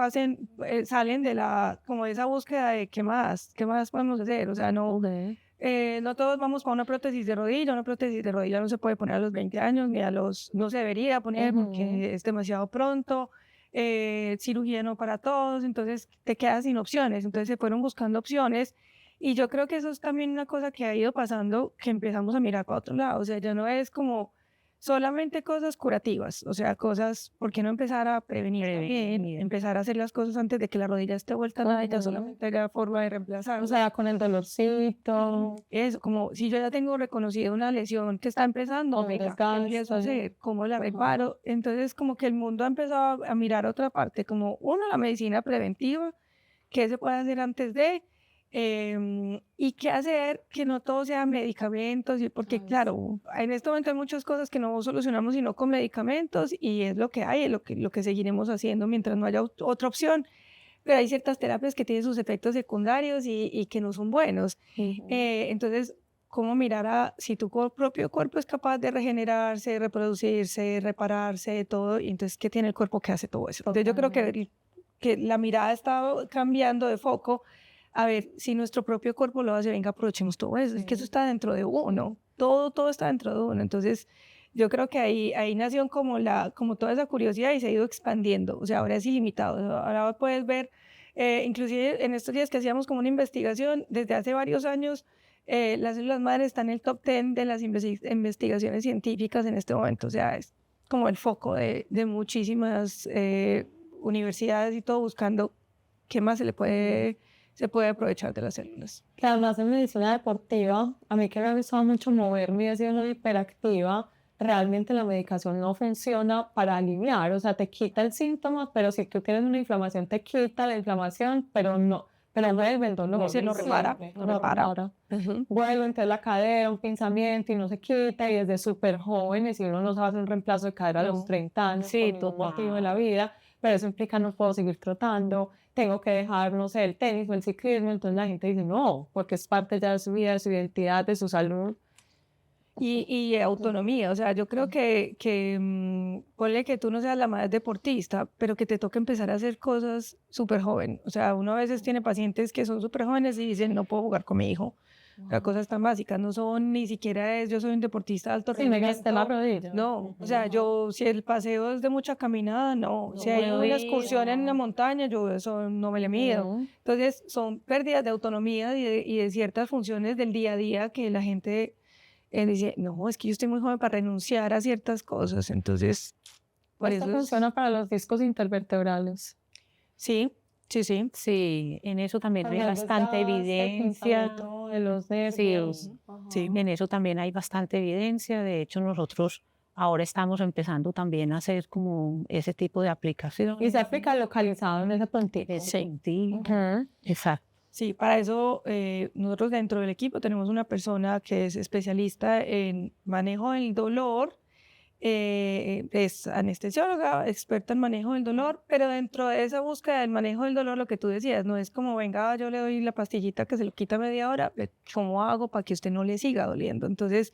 salen de como de esa búsqueda de qué más podemos hacer, o sea, no todos vamos para una prótesis de rodilla no se puede poner a los 20 años, no se debería poner porque es demasiado pronto, cirugía no para todos, entonces te quedas sin opciones, entonces se fueron buscando opciones y yo creo que eso es también una cosa que ha ido pasando, que empezamos a mirar para otro lado, o sea, ya no es como solamente cosas curativas, o sea, ¿por qué no empezar a prevenir también? Empezar a hacer las cosas antes de que la rodilla esté vuelta a nada y ya solamente haya forma de reemplazar. O sea, con el dolorcito. Eso, como si yo ya tengo reconocido una lesión que está empezando, ¿qué empiezo a hacer? ¿Cómo la reparo? Entonces, como que el mundo ha empezado a mirar otra parte, como la medicina preventiva, qué se puede hacer antes de... y qué hacer que no todo sea medicamentos, porque claro, en este momento hay muchas cosas que no solucionamos sino con medicamentos y es lo que hay, es lo que seguiremos haciendo mientras no haya otra opción, pero hay ciertas terapias que tienen sus efectos secundarios y que no son buenos. Entonces, ¿cómo mirar si tu propio cuerpo es capaz de regenerarse, reproducirse, repararse, todo? Y entonces, ¿qué tiene el cuerpo que hace todo eso? Entonces, yo creo que la mirada está cambiando de foco. A ver, si nuestro propio cuerpo lo hace, venga, aprovechemos todo eso. Es que eso está dentro de uno. Todo está dentro de uno. Entonces, yo creo que ahí nació como toda esa curiosidad y se ha ido expandiendo. O sea, ahora es ilimitado. Ahora puedes ver, inclusive en estos días que hacíamos como una investigación, desde hace varios años, las células madres están en el top 10 de las investigaciones científicas en este momento. O sea, es como el foco de muchísimas universidades y todo buscando qué más se puede aprovechar de las células. Que además en medicina deportiva, a mí que me ha gustado mucho moverme y he sido muy hiperactiva, realmente la medicación no funciona para aliviar, o sea, te quita el síntoma, pero si tú tienes una inflamación, te quita la inflamación, pero vuelve el dolor. Se lo repara. Vuelve entonces la cadera, un pinzamiento y no se quita, y desde súper jóvenes, y uno no sabe hacer un reemplazo de cadera a los 30 años, sí, por ningún motivo de la vida, pero eso implica no puedo seguir trotando, tengo que dejar, no sé, el tenis o el ciclismo, entonces la gente dice no, porque es parte ya de su vida, de su identidad, de su salud. Y autonomía, o sea, yo creo que ponle que tú no seas la más deportista, pero que te toque empezar a hacer cosas súper joven. O sea, uno a veces tiene pacientes que son súper jóvenes y dicen, no puedo jugar con mi hijo. Las cosas tan básicas, no son ni siquiera yo soy un deportista de alto rendimiento. Me gasté la rodilla. No, o sea, si el paseo es de mucha caminada, no. Si hay una excursión en una montaña, yo eso no me le mido. Entonces, son pérdidas de autonomía y de ciertas funciones del día a día que la gente dice, no, es que yo estoy muy joven para renunciar a ciertas cosas. Entonces, Esto funciona para los discos intervertebrales. Sí, Sí, sí. Sí, en eso también Por hay ejemplo, bastante este evidencia. pinzamiento de los Sí, nervios. sí. en eso también hay bastante evidencia. De hecho, nosotros ahora estamos empezando también a hacer como ese tipo de aplicación. Y se aplica localizado en ese puntico. Sí, Ujú. exacto. Sí, para eso nosotros dentro del equipo tenemos una persona que es especialista en manejo del dolor, es anestesióloga, experta en manejo del dolor, pero dentro de esa búsqueda del manejo del dolor, lo que tú decías, no es como, venga, yo le doy la pastillita que se lo quita media hora, ¿cómo hago para que usted no le siga doliendo? Entonces,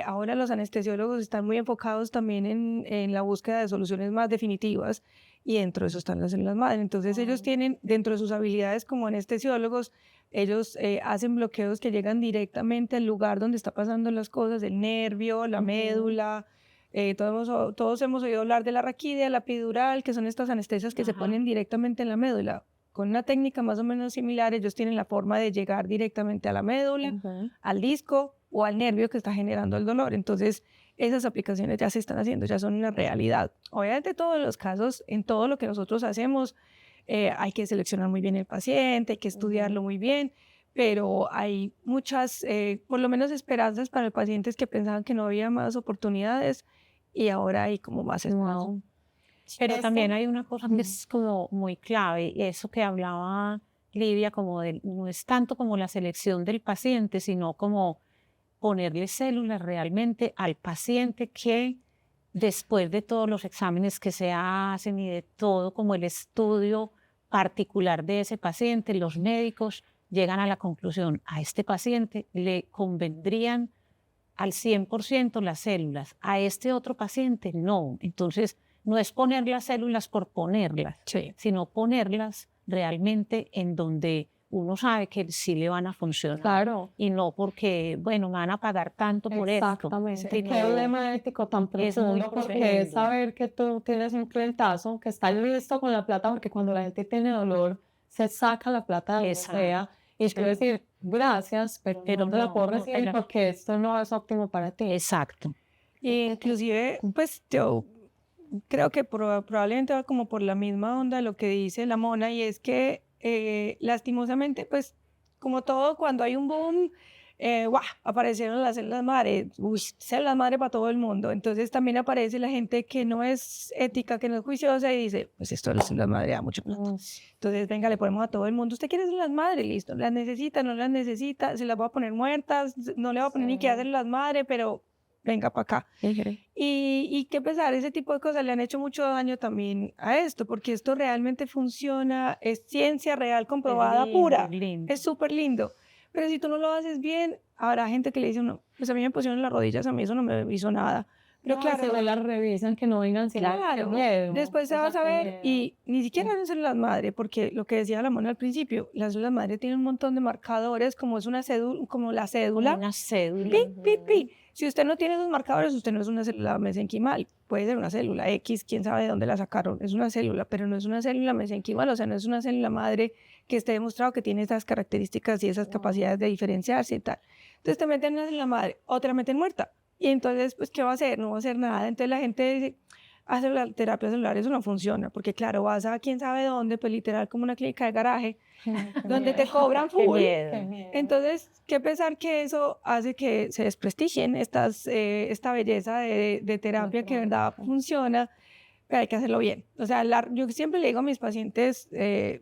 ahora los anestesiólogos están muy enfocados también en la búsqueda de soluciones más definitivas y dentro de eso están las células madre. Entonces ellos tienen dentro de sus habilidades como anestesiólogos, ellos hacen bloqueos que llegan directamente al lugar donde está pasando las cosas, el nervio, la médula. Todos hemos oído hablar de la raquidia, la epidural, que son estas anestesias que se ponen directamente en la médula. Con una técnica más o menos similar, ellos tienen la forma de llegar directamente a la médula, al disco o al nervio que está generando el dolor. Entonces, esas aplicaciones ya se están haciendo, ya son una realidad. Obviamente, todos los casos, en todo lo que nosotros hacemos, hay que seleccionar muy bien el paciente, hay que estudiarlo muy bien, pero hay muchas, por lo menos esperanzas para el pacientes que pensaban que no había más oportunidades y ahora hay como más esperanza. Wow. Pero también hay una cosa que es como muy clave, y eso que hablaba Livia, como no es tanto como la selección del paciente, sino como ponerle células realmente al paciente que después de todos los exámenes que se hacen y de todo como el estudio particular de ese paciente, los médicos llegan a la conclusión, a este paciente le convendrían al 100% las células, a este otro paciente no. Entonces, no es poner las células por ponerlas, sino ponerlas realmente en donde uno sabe que sí le van a funcionar. Claro. Y no porque, bueno, me van a pagar tanto por esto. Exactamente. sino Qué dilema ético tan es muy profundo, porque es profundo. saber que tú tienes un clientazo que está listo con la plata, porque cuando la gente tiene dolor, se saca la plata de donde Exacto. sea, y tú decir, gracias, pero no te la puedo no te recibir la- porque esto no es óptimo para ti. Exacto. Y inclusive, pues yo creo que probablemente va como por la misma onda de lo que dice la Mona, y es que lastimosamente, pues como todo, cuando hay un boom, ¡guau!, aparecieron las células madre, células madre para todo el mundo. Entonces también aparece la gente que no es ética, que no es juiciosa y dice, pues esto de las células madre da mucho plata. Entonces, venga, le ponemos a todo el mundo, ¿usted quiere células madre? Listo, las necesita, no las necesita, se las voy a poner muertas, no le voy a poner ni que hacer las madre, pero venga para acá. Y que pesar, ese tipo de cosas le han hecho mucho daño también a esto, porque esto realmente funciona, es ciencia real comprobada lindo, pura, lindo. es súper lindo. Pero si tú no lo haces bien, habrá gente que le dice, no, pues a mí me pusieron las rodillas, a mí eso no me hizo nada. Pero No, claro, se las revisan, que no vengan sin claro, miedo. después se va a Exacto, saber miedo. y ni siquiera en células madre, porque lo que decía la Mona al principio, las células madre tienen un montón de marcadores, como es una cédula, como la cédula. Una cédula. Pi, pi, pi. Si usted no tiene esos marcadores, usted no es una célula mesenquimal. Puede ser una célula X, quién sabe de dónde la sacaron. Es una célula, pero no es una célula mesenquimal, o sea, no es una célula madre que esté demostrado que tiene esas características y esas capacidades de diferenciarse y tal. Entonces te meten en una célula madre o te la meten muerta. Y entonces, pues, ¿qué va a hacer? No va a hacer nada. Entonces la gente dice, hace la terapia celular, eso no funciona, porque claro, vas a quién sabe dónde, pues literal como una clínica de garaje, donde te cobran Qué full. miedo. Qué miedo. Entonces, qué pesar que eso hace que se desprestigien esta belleza de terapia que de verdad funciona, pero hay que hacerlo bien. O sea, yo siempre le digo a mis pacientes,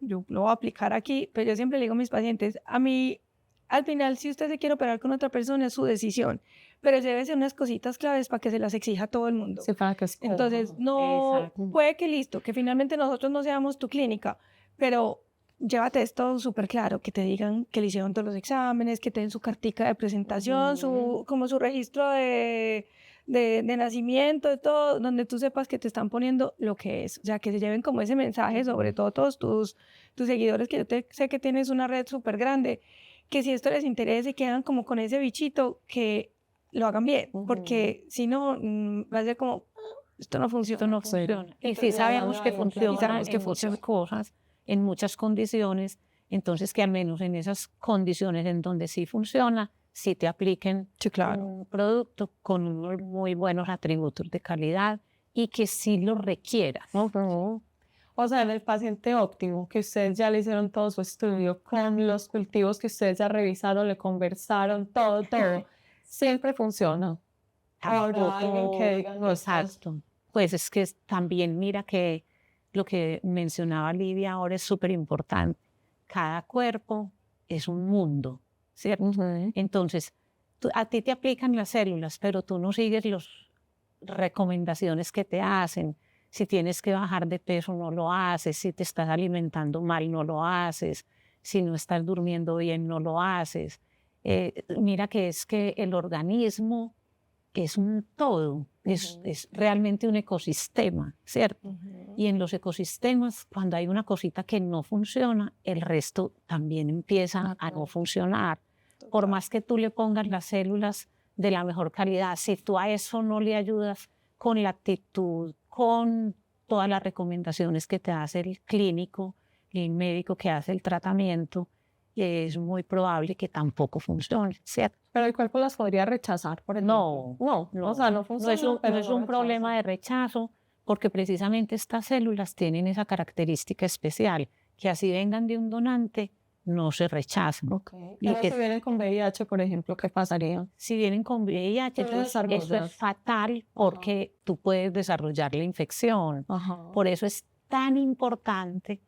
yo lo voy a aplicar aquí, pero yo siempre le digo a mis pacientes, a mí, al final, si usted se quiere operar con otra persona, es su decisión, pero debe ser unas cositas claves para que se las exija a todo el mundo. Sí, para que escoja. Entonces, no, Exacto. puede que listo, que finalmente nosotros no seamos tu clínica, pero llévate esto súper claro, que te digan que le hicieron todos los exámenes, que te den su cartica de presentación, como su registro de nacimiento, de todo, donde tú sepas que te están poniendo lo que es. O sea, que se lleven como ese mensaje, sobre todo todos tus seguidores, que yo sé que tienes una red súper grande, que si esto les interesa y quedan como con ese bichito, que lo hagan bien, porque si no, va a ser como, esto no funciona. Esto no funciona. Y Entonces, sí ya sabemos no que hay un funciona Y sabemos que en muchas cosas, en muchas condiciones, entonces que al menos en esas condiciones en donde sí funciona, sí te apliquen Sí, claro. un producto con unos muy buenos atributos de calidad y que sí lo requiera. Ujú. O sea, en el paciente óptimo, que ustedes ya le hicieron todo su estudio, con los cultivos que ustedes ya revisaron, le conversaron, todo, siempre funciona. Ahora alguien que diga, no, Exacto. Pues es que también mira que lo que mencionaba Livia ahora es súper importante. Cada cuerpo es un mundo, ¿cierto? Entonces, a ti te aplican las células, pero tú no sigues las recomendaciones que te hacen. Si tienes que bajar de peso, no lo haces. Si te estás alimentando mal, no lo haces. Si no estás durmiendo bien, no lo haces. Mira que es que el organismo es un todo, es realmente un ecosistema, ¿cierto? Y en los ecosistemas, cuando hay una cosita que no funciona, el resto también empieza a no funcionar. Por más que tú le pongas las células de la mejor calidad, si tú a eso no le ayudas con la actitud, con todas las recomendaciones que te hace el clínico, el médico que hace el tratamiento, es muy probable que tampoco funcione, ¿cierto? Pero el cuerpo las podría rechazar, por ejemplo. No, o sea, no funciona. No es un problema de rechazo, porque precisamente estas células tienen esa característica especial, que así vengan de un donante, no se rechazan. Y si vienen con VIH, por ejemplo, ¿qué pasaría? Si vienen con VIH, eso es fatal, porque tú puedes desarrollar la infección. Por eso es tan importante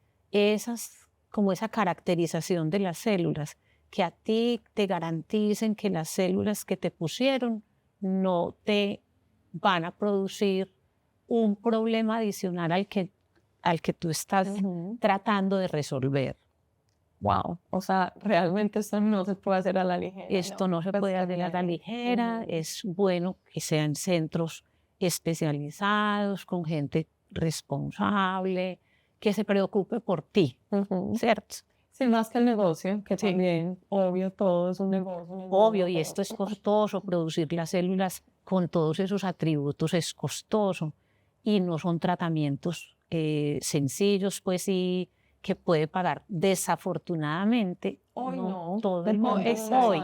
como esa caracterización de las células, que a ti te garanticen que las células que te pusieron no te van a producir un problema adicional al que tú estás tratando de resolver. Wow, o sea, realmente esto no se puede hacer a la ligera. Esto no se puede hacer a la ligera, es bueno que sean centros especializados, con gente responsable, que se preocupe por ti, ¿cierto? Sí, más que el negocio, que también, obvio, todo es un negocio. Obvio, y esto es costoso, producir las células con todos esos atributos es costoso, y no son tratamientos sencillos, pues sí, que puede pagar. Desafortunadamente, hoy no. Todo el mundo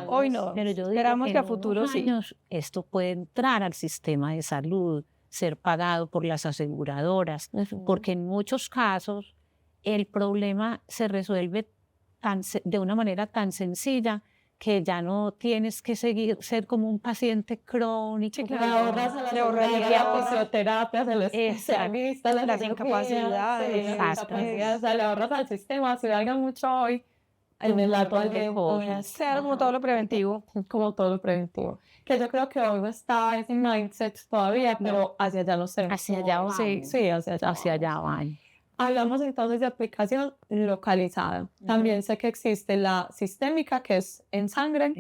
hoy no. Pero yo esperamos digo que a futuro sí. Esto puede entrar al sistema de salud, ser pagado por las aseguradoras, porque en muchos casos el problema se resuelve de una manera tan sencilla que ya no tienes que ser como un paciente crónico. Sí, claro, ahorras la fisioterapia, el especialista, las incapacidades. O sea, le ahorras al sistema. Si valga mucho hoy, en el actual sea como todo lo preventivo. Como todo lo preventivo. Que yo creo que hoy no está ese mindset todavía, pero hacia allá no sé. Hacia allá van. Sí, hacia allá van. Hablamos entonces de aplicación localizada. También sé que existe la sistémica, que es en sangre,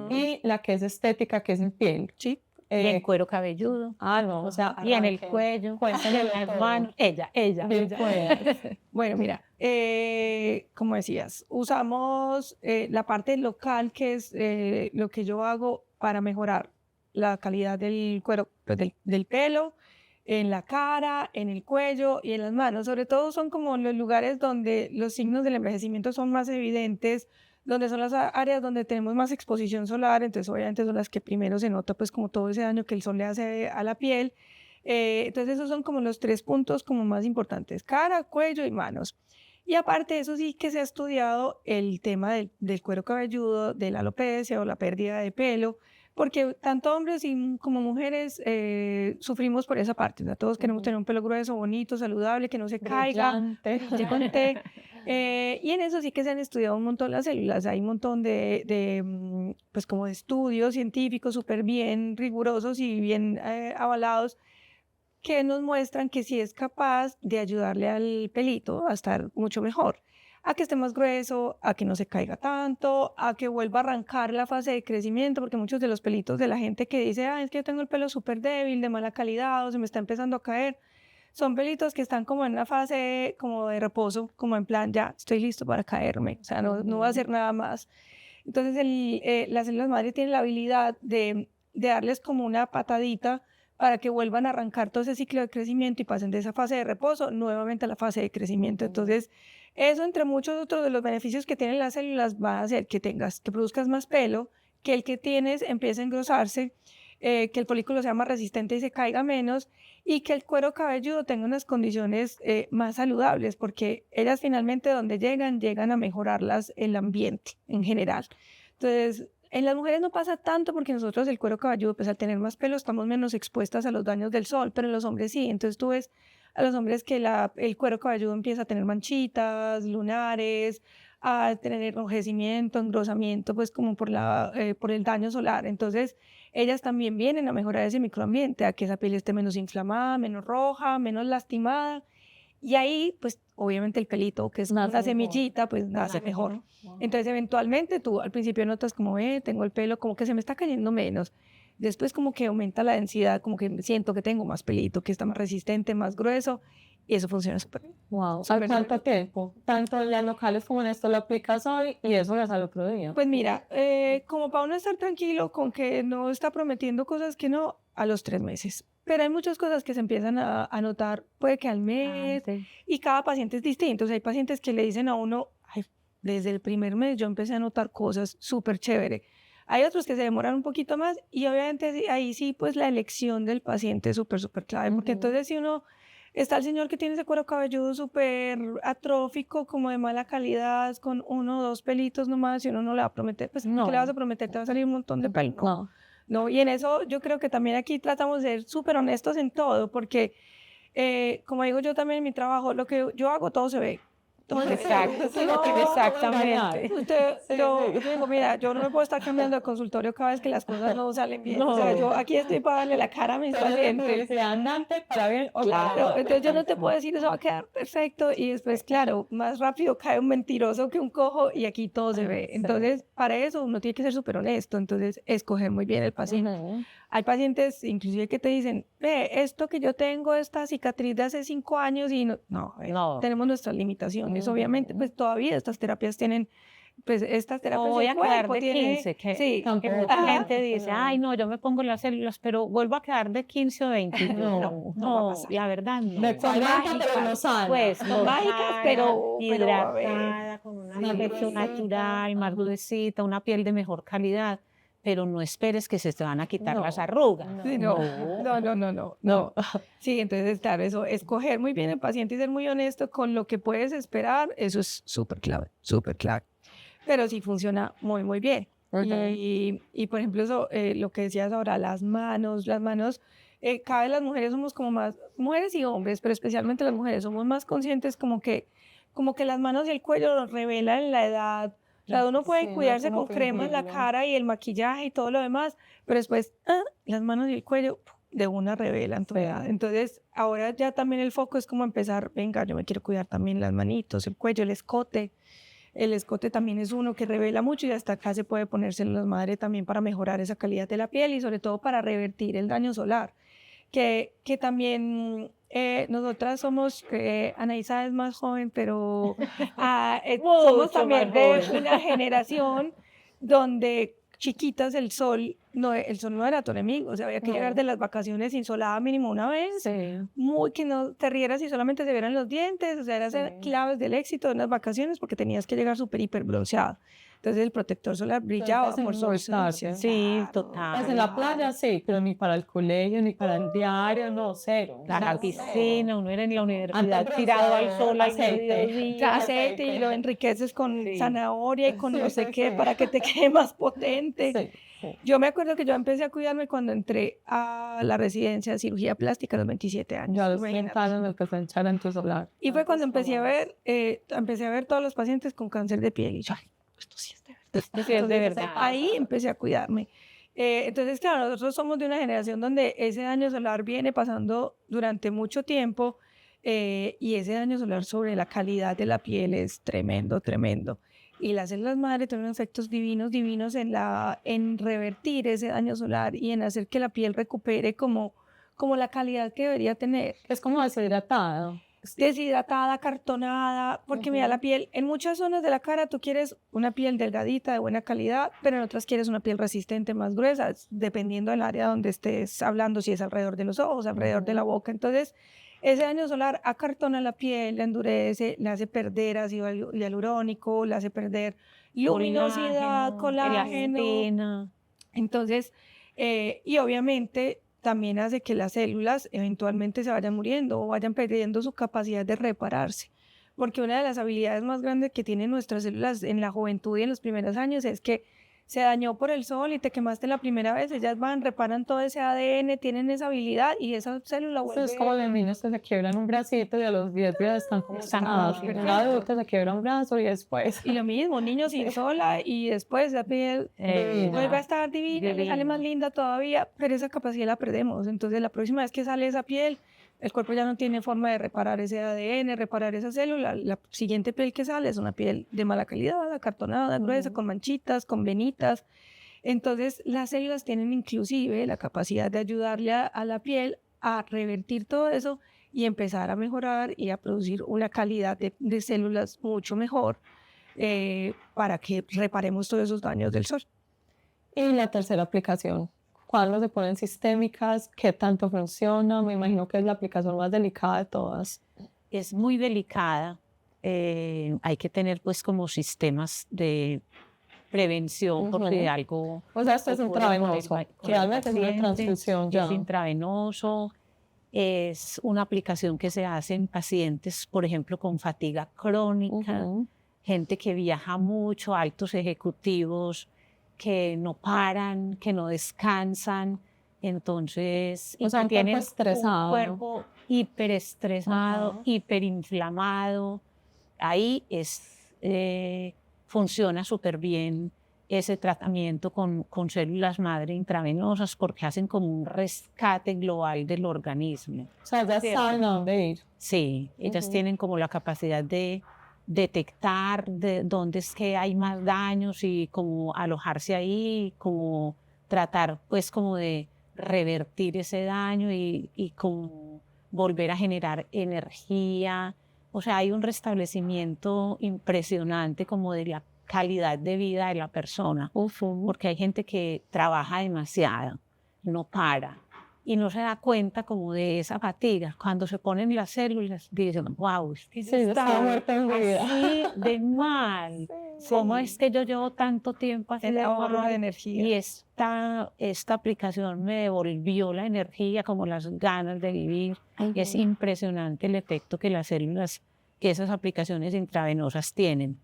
y la que es estética, que es en piel. Sí. Y en cuero cabelludo. No, o sea, y en el cuello. Cuéntame en las manos. Ella. Bueno, mira, como decías, usamos la parte local, que es lo que yo hago para mejorar la calidad del cuero, del pelo, en la cara, en el cuello y en las manos. Sobre todo son como los lugares donde los signos del envejecimiento son más evidentes, donde son las áreas donde tenemos más exposición solar, entonces obviamente son las que primero se nota pues como todo ese daño que el sol le hace a la piel. Entonces esos son como los 3 puntos como más importantes: cara, cuello y manos. Y aparte de eso sí que se ha estudiado el tema del cuero cabelludo, de la alopecia o la pérdida de pelo, porque tanto hombres como mujeres sufrimos por esa parte, ¿no? Todos queremos tener un pelo grueso, bonito, saludable, que no se caiga. Y en eso sí que se han estudiado un montón las células. Hay un montón pues como de estudios científicos súper bien rigurosos y bien avalados, que nos muestran que sí es capaz de ayudarle al pelito a estar mucho mejor, a que esté más grueso, a que no se caiga tanto, a que vuelva a arrancar la fase de crecimiento, porque muchos de los pelitos de la gente que dice, es que yo tengo el pelo súper débil, de mala calidad, o se me está empezando a caer, son pelitos que están como en una fase como de reposo, como en plan, ya estoy listo para caerme, o sea, no voy a hacer nada más. Entonces las células madre tienen la habilidad de darles como una patadita para que vuelvan a arrancar todo ese ciclo de crecimiento y pasen de esa fase de reposo nuevamente a la fase de crecimiento. Entonces, eso, entre muchos otros de los beneficios que tienen las células, va a hacer que produzcas más pelo, que el que tienes empiece a engrosarse. que el folículo sea más resistente y se caiga menos, y que el cuero cabelludo tenga unas condiciones más saludables, porque ellas finalmente donde llegan a mejorarlas el ambiente en general. Entonces, en las mujeres no pasa tanto porque nosotros el cuero cabelludo, pues al tener más pelo, estamos menos expuestas a los daños del sol, pero en los hombres sí. Entonces tú ves a los hombres que el cuero cabelludo empieza a tener manchitas, lunares, a tener enrojecimiento, engrosamiento, pues como por el daño solar. Entonces, ellas también vienen a mejorar ese microambiente, a que esa piel esté menos inflamada, menos roja, menos lastimada. Y ahí, pues, obviamente el pelito, que es Nace una mejor. semillita, pues nace mejor. Entonces, eventualmente tú al principio notas como, tengo el pelo, como que se me está cayendo menos. Después como que aumenta la densidad, como que siento que tengo más pelito, que está más resistente, más grueso. Y eso funciona súper bien. Wow. Súper, ¿Al cuánto súper tiempo? Tanto en las locales como en esto lo aplicas hoy y eso es al otro día. Pues mira, como para uno estar tranquilo con que no está prometiendo cosas que no, a los 3 meses. Pero hay muchas cosas que se empiezan a notar, puede que al mes, Sí. y cada paciente es distinto. O sea, hay pacientes que le dicen a uno, "Ay, desde el primer mes yo empecé a notar cosas súper chévere". Hay otros que se demoran un poquito más y obviamente ahí sí, pues la elección del paciente es súper, súper clave, porque Ujú. entonces si uno está el señor que tiene ese cuero cabelludo súper atrófico, como de mala calidad, con 1 o 2 pelitos nomás, y uno no le va a prometer, pues, No. ¿qué le vas a prometer? Te va a salir un montón de pelo. No. No, y en eso yo creo que también aquí tratamos de ser súper honestos en todo, porque, como digo yo también en mi trabajo, lo que yo hago, todo se ve. Todo se ve. Exacto, Sí, No, exactamente. yo digo, mira, yo no me puedo estar cambiando de consultorio cada vez que las cosas no salen bien. O sea, No. yo aquí estoy para darle la cara a mis Pero pacientes. publicidad andante para bien o para Claro, mal. entonces yo no te puedo decir eso va a quedar perfecto y después, claro, más rápido cae un mentiroso que un cojo y aquí todo se ve. Entonces, para eso uno tiene que ser súper honesto, entonces escoger muy bien el paciente. Ujú. Hay pacientes inclusive que te dicen, ve, esto que yo tengo, esta cicatriz de hace 5 años y no, a ver, No. tenemos nuestras limitaciones. Obviamente, pues todavía estas terapias tienen, pues estas No terapias voy el a quedar cuerpo de tiene, 15, que, sí, que Tampoco. mucha ajá. gente dice, ay, no, yo me pongo las células, pero vuelvo a quedar de 15 o 20. Y yo, No, no va a pasar. la verdad no. De 40 pero no sana. Pues Son mágicas, pero a ver. hidratada, con una Naturalecita. piel natural, más dulcecita, una piel de mejor calidad, pero no esperes que se te van a quitar No, las arrugas. no. Sí, no. Sí, entonces, claro, eso, escoger muy bien el paciente y ser muy honesto con lo que puedes esperar, eso es súper clave, súper clave. Pero sí funciona muy, muy bien. Y por ejemplo, eso, lo que decías ahora, las manos, cada vez las mujeres somos como más, mujeres y hombres, pero especialmente las mujeres, somos más conscientes como que las manos y el cuello nos revelan la edad. O sea, uno puede Sí, no cuidarse como con cremas la fingirlo. cara y el maquillaje y todo lo demás, pero después las manos y el cuello de una revelan tu edad. Sí. Entonces, ahora ya también el foco es como empezar, venga, yo me quiero cuidar también las manitos, el cuello, el escote. El escote también es uno que revela mucho y hasta acá se puede ponerse en las madres también para mejorar esa calidad de la piel y sobre todo para revertir el daño solar. Que también nosotras somos, Anaísa es más joven, pero somos Mucho también más de joven. una generación donde chiquitas el sol no era tu enemigo, o sea, había que llegar No. de las vacaciones insolada mínimo una vez, Sí. muy que no te rieras y solamente se vieran los dientes, o sea, eran Sí. claves del éxito de unas vacaciones porque tenías que llegar súper hiper bronceado. Entonces el protector solar brillaba Entonces, por su envoltarse. ausencia. Sí, Claro, total. Pues en la playa sí, pero ni para el colegio, ni para el diario, no, cero. La No, piscina, uno era en la universidad Antes tirado al bronceador, sol al aceite. mediodía. aceite y lo enriqueces con Sí. zanahoria y con no sé Sí, qué sí. para que te quede más potente. Sí, sí. Yo me acuerdo que yo empecé a cuidarme cuando entré a la residencia de cirugía plástica a los 27 años. Yo a los imagínate. 30 años me empecé a echar antisolar. Y fue cuando empecé a ver todos los pacientes con cáncer de piel y yo, ay, esto sí es de verdad. Esto sí es de Entonces, verdad. ahí empecé a cuidarme. Entonces, claro, nosotros somos de una generación donde ese daño solar viene pasando durante mucho tiempo y ese daño solar sobre la calidad de la piel es tremendo, tremendo. Y las células madre tienen unos efectos divinos en revertir ese daño solar y en hacer que la piel recupere como la calidad que debería tener. Es como deshidratado. Deshidratada, cartonada, porque mira, la piel, en muchas zonas de la cara tú quieres una piel delgadita, de buena calidad, pero en otras quieres una piel resistente, más gruesa, dependiendo del área donde estés hablando, si es alrededor de los ojos, alrededor de la boca. Entonces, ese daño solar acartona la piel, la endurece, le hace perder ácido hialurónico, le hace perder luminosidad, colágeno. Elastina. Entonces, Y obviamente también hace que las células eventualmente se vayan muriendo o vayan perdiendo su capacidad de repararse. Porque una de las habilidades más grandes que tienen nuestras células en la juventud y en los primeros años es que se dañó por el sol y te quemaste la primera vez, ellas van, reparan todo ese ADN, tienen esa habilidad y esa célula Eso vuelve... es como los niños que se quiebran un bracito y a los 10 días están como sanados. Un perfecto. adulto se quiebra un brazo y después... Y lo mismo, niños sin sola y después la piel vuelve a estar divina, le sale más linda todavía, pero esa capacidad la perdemos. Entonces la próxima vez que sale esa piel, el cuerpo ya no tiene forma de reparar ese ADN, reparar esa célula. La siguiente piel que sale es una piel de mala calidad, acartonada, gruesa, con manchitas, con venitas. Entonces las células tienen inclusive la capacidad de ayudarle a la piel a revertir todo eso y empezar a mejorar y a producir una calidad de células mucho mejor para que reparemos todos esos daños del sol. Y la tercera aplicación, ¿cuándo se ponen sistémicas? ¿Qué tanto funciona? Me imagino que es la aplicación más delicada de todas. Es muy delicada. Hay que tener pues como sistemas de prevención porque algo... O sea, esto es intravenoso, realmente es una transfusión ya. Es intravenoso, es una aplicación que se hace en pacientes, por ejemplo, con fatiga crónica, gente que viaja mucho, altos ejecutivos que no paran, que no descansan, entonces o sea, un tienen cuerpo estresado. un cuerpo hiperestresado, hiperinflamado. Ahí funciona súper bien ese tratamiento con células madre intravenosas porque hacen como un rescate global del organismo. O sea, ya saben a dónde ir. Sí, ellas tienen como la capacidad de detectar de dónde es que hay más daños y como alojarse ahí, como tratar pues como de revertir ese daño y como volver a generar energía. O sea, hay un restablecimiento impresionante como de la calidad de vida de la persona, porque hay gente que trabaja demasiado, no para y no se da cuenta como de esa fatiga. Cuando se ponen las células, dicen, wow, está muerta en vida. Así de mal. ¿Cómo es que yo llevo tanto tiempo haciendo ahorro de energía? Y esta aplicación me devolvió la energía, como las ganas de vivir. Es impresionante el efecto que las células, que esas aplicaciones intravenosas tienen.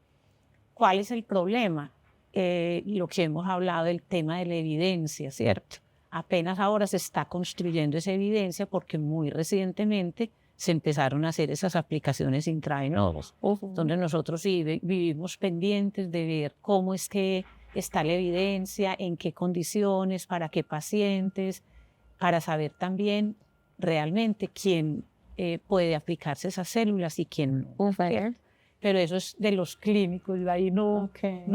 ¿Cuál es el problema? Lo que hemos hablado del tema de la evidencia, ¿cierto? Apenas ahora se está construyendo esa evidencia porque muy recientemente se empezaron a hacer esas aplicaciones intravenosas, donde nosotros vivimos pendientes de ver cómo es que está la evidencia, en qué condiciones, para qué pacientes, para saber también realmente quién puede aplicarse esas células y quién no. Pero eso es de los clínicos, yo ahí no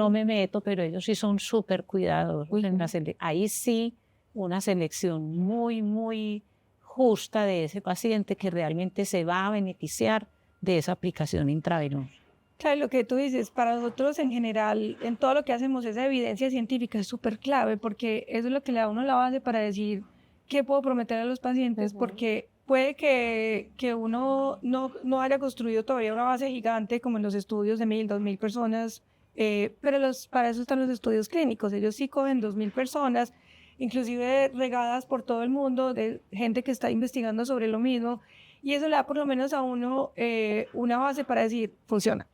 me meto, pero ellos sí son súper cuidadosos. Ahí sí, una selección muy, muy justa de ese paciente que realmente se va a beneficiar de esa aplicación intravenosa. Claro, lo que tú dices, para nosotros en general, en todo lo que hacemos, esa evidencia científica es súper clave porque eso es lo que le da a uno la base para decir qué puedo prometer a los pacientes, porque puede que uno no haya construido todavía una base gigante como en los estudios de 1.000, 2.000 personas, pero para eso están los estudios clínicos. Ellos sí cogen 2.000 personas, inclusive regadas por todo el mundo, de gente que está investigando sobre lo mismo, y eso le da por lo menos a uno una base para decir, funciona.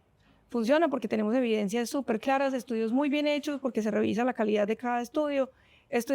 Funciona porque tenemos evidencias súper claras, estudios muy bien hechos, porque se revisa la calidad de cada estudios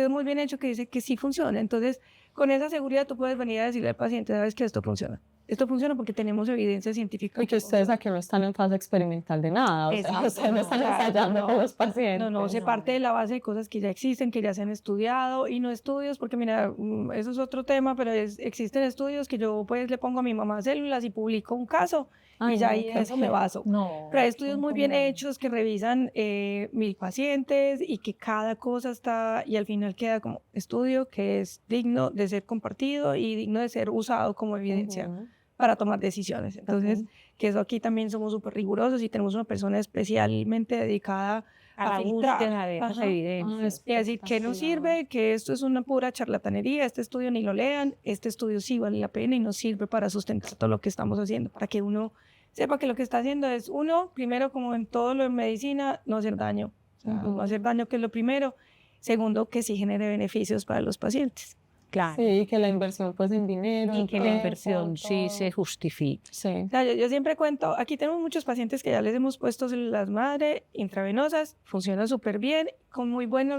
muy bien hechos que dicen que sí funciona. Entonces, con esa seguridad tú puedes venir a decirle al paciente, sabes que esto funciona. Esto funciona porque tenemos evidencia científica. Y que ustedes aquí no están en fase experimental de nada, o sea, ustedes no están ensayando con los pacientes. No, se parte de la base de cosas que ya existen, que ya se han estudiado, y no estudios, porque mira, eso es otro tema, pero existen estudios que yo pues le pongo a mi mamá células y publico un caso, y ya ahí eso me baso. Pero hay estudios muy bien hechos que revisan 1.000 pacientes y que cada cosa está, y al final queda como estudio que es digno de ser compartido y digno de ser usado como evidencia para tomar decisiones. Entonces, que eso aquí también somos súper rigurosos y tenemos una persona especialmente dedicada a la búsqueda de esas evidencias. Y decir que no sirve, que esto es una pura charlatanería, este estudio ni lo lean, este estudio sí vale la pena y nos sirve para sustentar todo lo que estamos haciendo, para que uno sepa que lo que está haciendo es, uno, primero, como en todo lo en medicina, no hacer daño. O sea, no hacer daño, que es lo primero. Segundo, que sí genere beneficios para los pacientes. Claro. Sí, que la inversión pues en dinero. Y que la inversión sí se justifique. Sí. O sea, yo siempre cuento, aquí tenemos muchos pacientes que ya les hemos puesto células madre intravenosas, funciona súper bien, con muy buena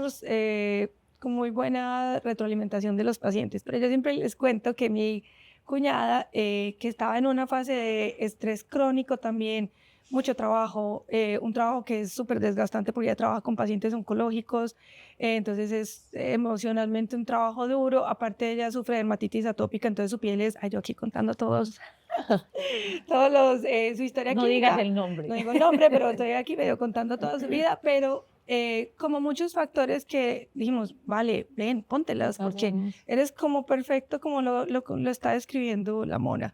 retroalimentación de los pacientes. Pero yo siempre les cuento que mi cuñada, que estaba en una fase de estrés crónico también, mucho trabajo, un trabajo que es súper desgastante porque ella trabaja con pacientes oncológicos, entonces es emocionalmente un trabajo duro, aparte ella sufre de dermatitis atópica, entonces su piel es, ay, yo aquí contando todos su historia No clínica. digas el nombre. No digo el nombre, pero estoy aquí medio contando toda su vida, pero como muchos factores que dijimos, vale, ven, póntelas, porque eres como perfecto como lo está describiendo la Mona.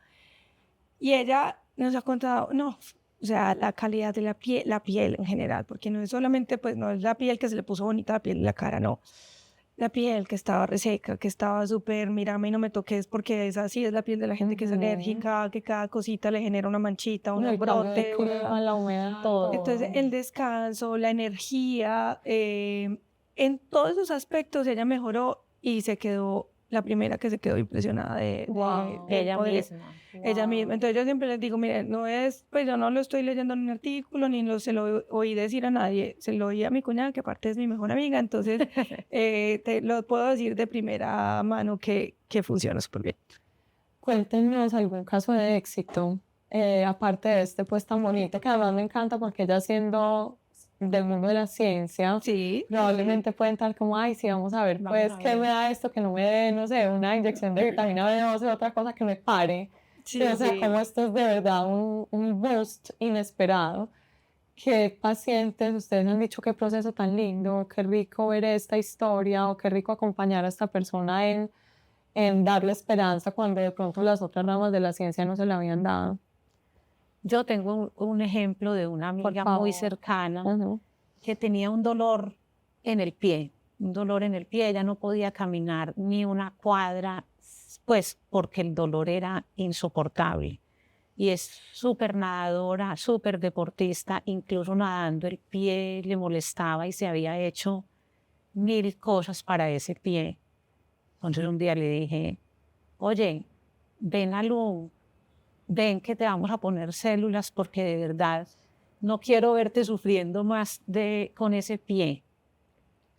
Y ella nos ha contado, no, o sea, la calidad de la piel en general, porque no es solamente, pues no es la piel que se le puso bonita, la piel de la cara, no. La piel que estaba reseca, que estaba súper, mírame y no me toques, porque es así, es la piel de la gente que es alérgica, que cada cosita le genera una manchita, un brote. La humedad, todo. Entonces, el descanso, la energía, en todos esos aspectos ella mejoró y se quedó la primera que se quedó impresionada de ella poder. misma. Ella misma. Entonces yo siempre les digo, miren, no es, pues yo no lo estoy leyendo en un artículo, ni se lo oí decir a nadie, se lo oí a mi cuñada, que aparte es mi mejor amiga, entonces te lo puedo decir de primera mano que funciona súper bien. Cuéntenos algún caso de éxito, aparte de este pues tan bonito, que además me encanta porque ella siendo del mundo de la ciencia, Sí. probablemente pueden estar como, ay, sí, vamos a ver, pues, ¿qué me da esto? Que no me dé, no sé, una inyección de vitamina B12 o otra cosa que me pare. Sí, o sea, sí. como esto es de verdad un boost inesperado. ¿Qué pacientes, ustedes han dicho qué proceso tan lindo, qué rico ver esta historia o qué rico acompañar a esta persona en darle esperanza cuando de pronto las otras ramas de la ciencia no se le habían dado? Yo tengo un ejemplo de una amiga muy cercana que tenía un dolor en el pie, ella no podía caminar ni una cuadra, pues porque el dolor era insoportable. Y es súper nadadora, súper deportista, incluso nadando el pie le molestaba y se había hecho 1000 cosas para ese pie. Entonces un día le dije, oye, ven a Lu, ven que te vamos a poner células porque de verdad no quiero verte sufriendo más con ese pie.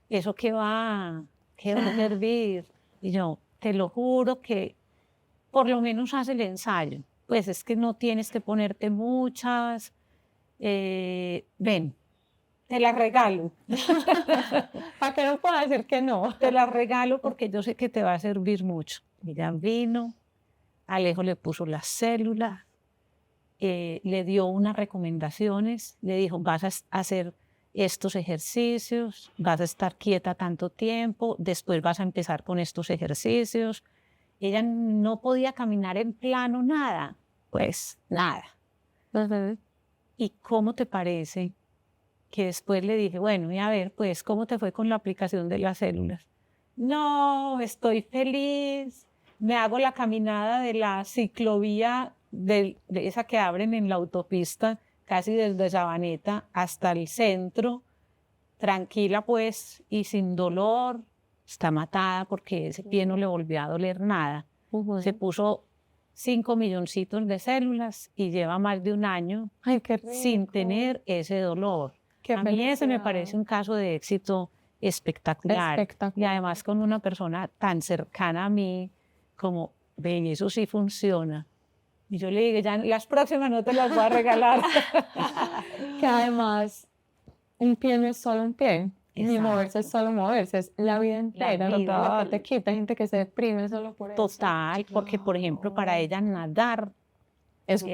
Eso que va a servir. Y yo, te lo juro que por lo menos haz el ensayo. Pues es que no tienes que ponerte muchas. Ven, te las regalo. ¿Para qué no puedo decir que no? Te las regalo porque yo sé que te va a servir mucho. Ella vino, Alejo le puso las células, le dio unas recomendaciones, le dijo, vas a hacer estos ejercicios, vas a estar quieta tanto tiempo, después vas a empezar con estos ejercicios. Ella no podía caminar en plano, nada, pues nada. ¿Y cómo te parece que después le dije, bueno, y a ver, pues, ¿cómo te fue con la aplicación de las células? No, estoy feliz, me hago la caminada de la ciclovía, de esa que abren en la autopista, casi desde Sabaneta hasta el centro, tranquila pues, y sin dolor. Está matada porque ese pie no le volvió a doler nada. Se puso 5 milloncitos de células y lleva más de un año sin tener ese dolor. A mí ese me parece un caso de éxito espectacular. Y además con una persona tan cercana a mí como, ven, eso sí funciona. Y yo le digo, ya las próximas no te las voy a regalar. Que además un pie no es solo un pie. Ni moverse es solo moverse, es la vida entera. La vida. Te quita gente que se deprime solo por eso. Total, porque por ejemplo para ella nadar es su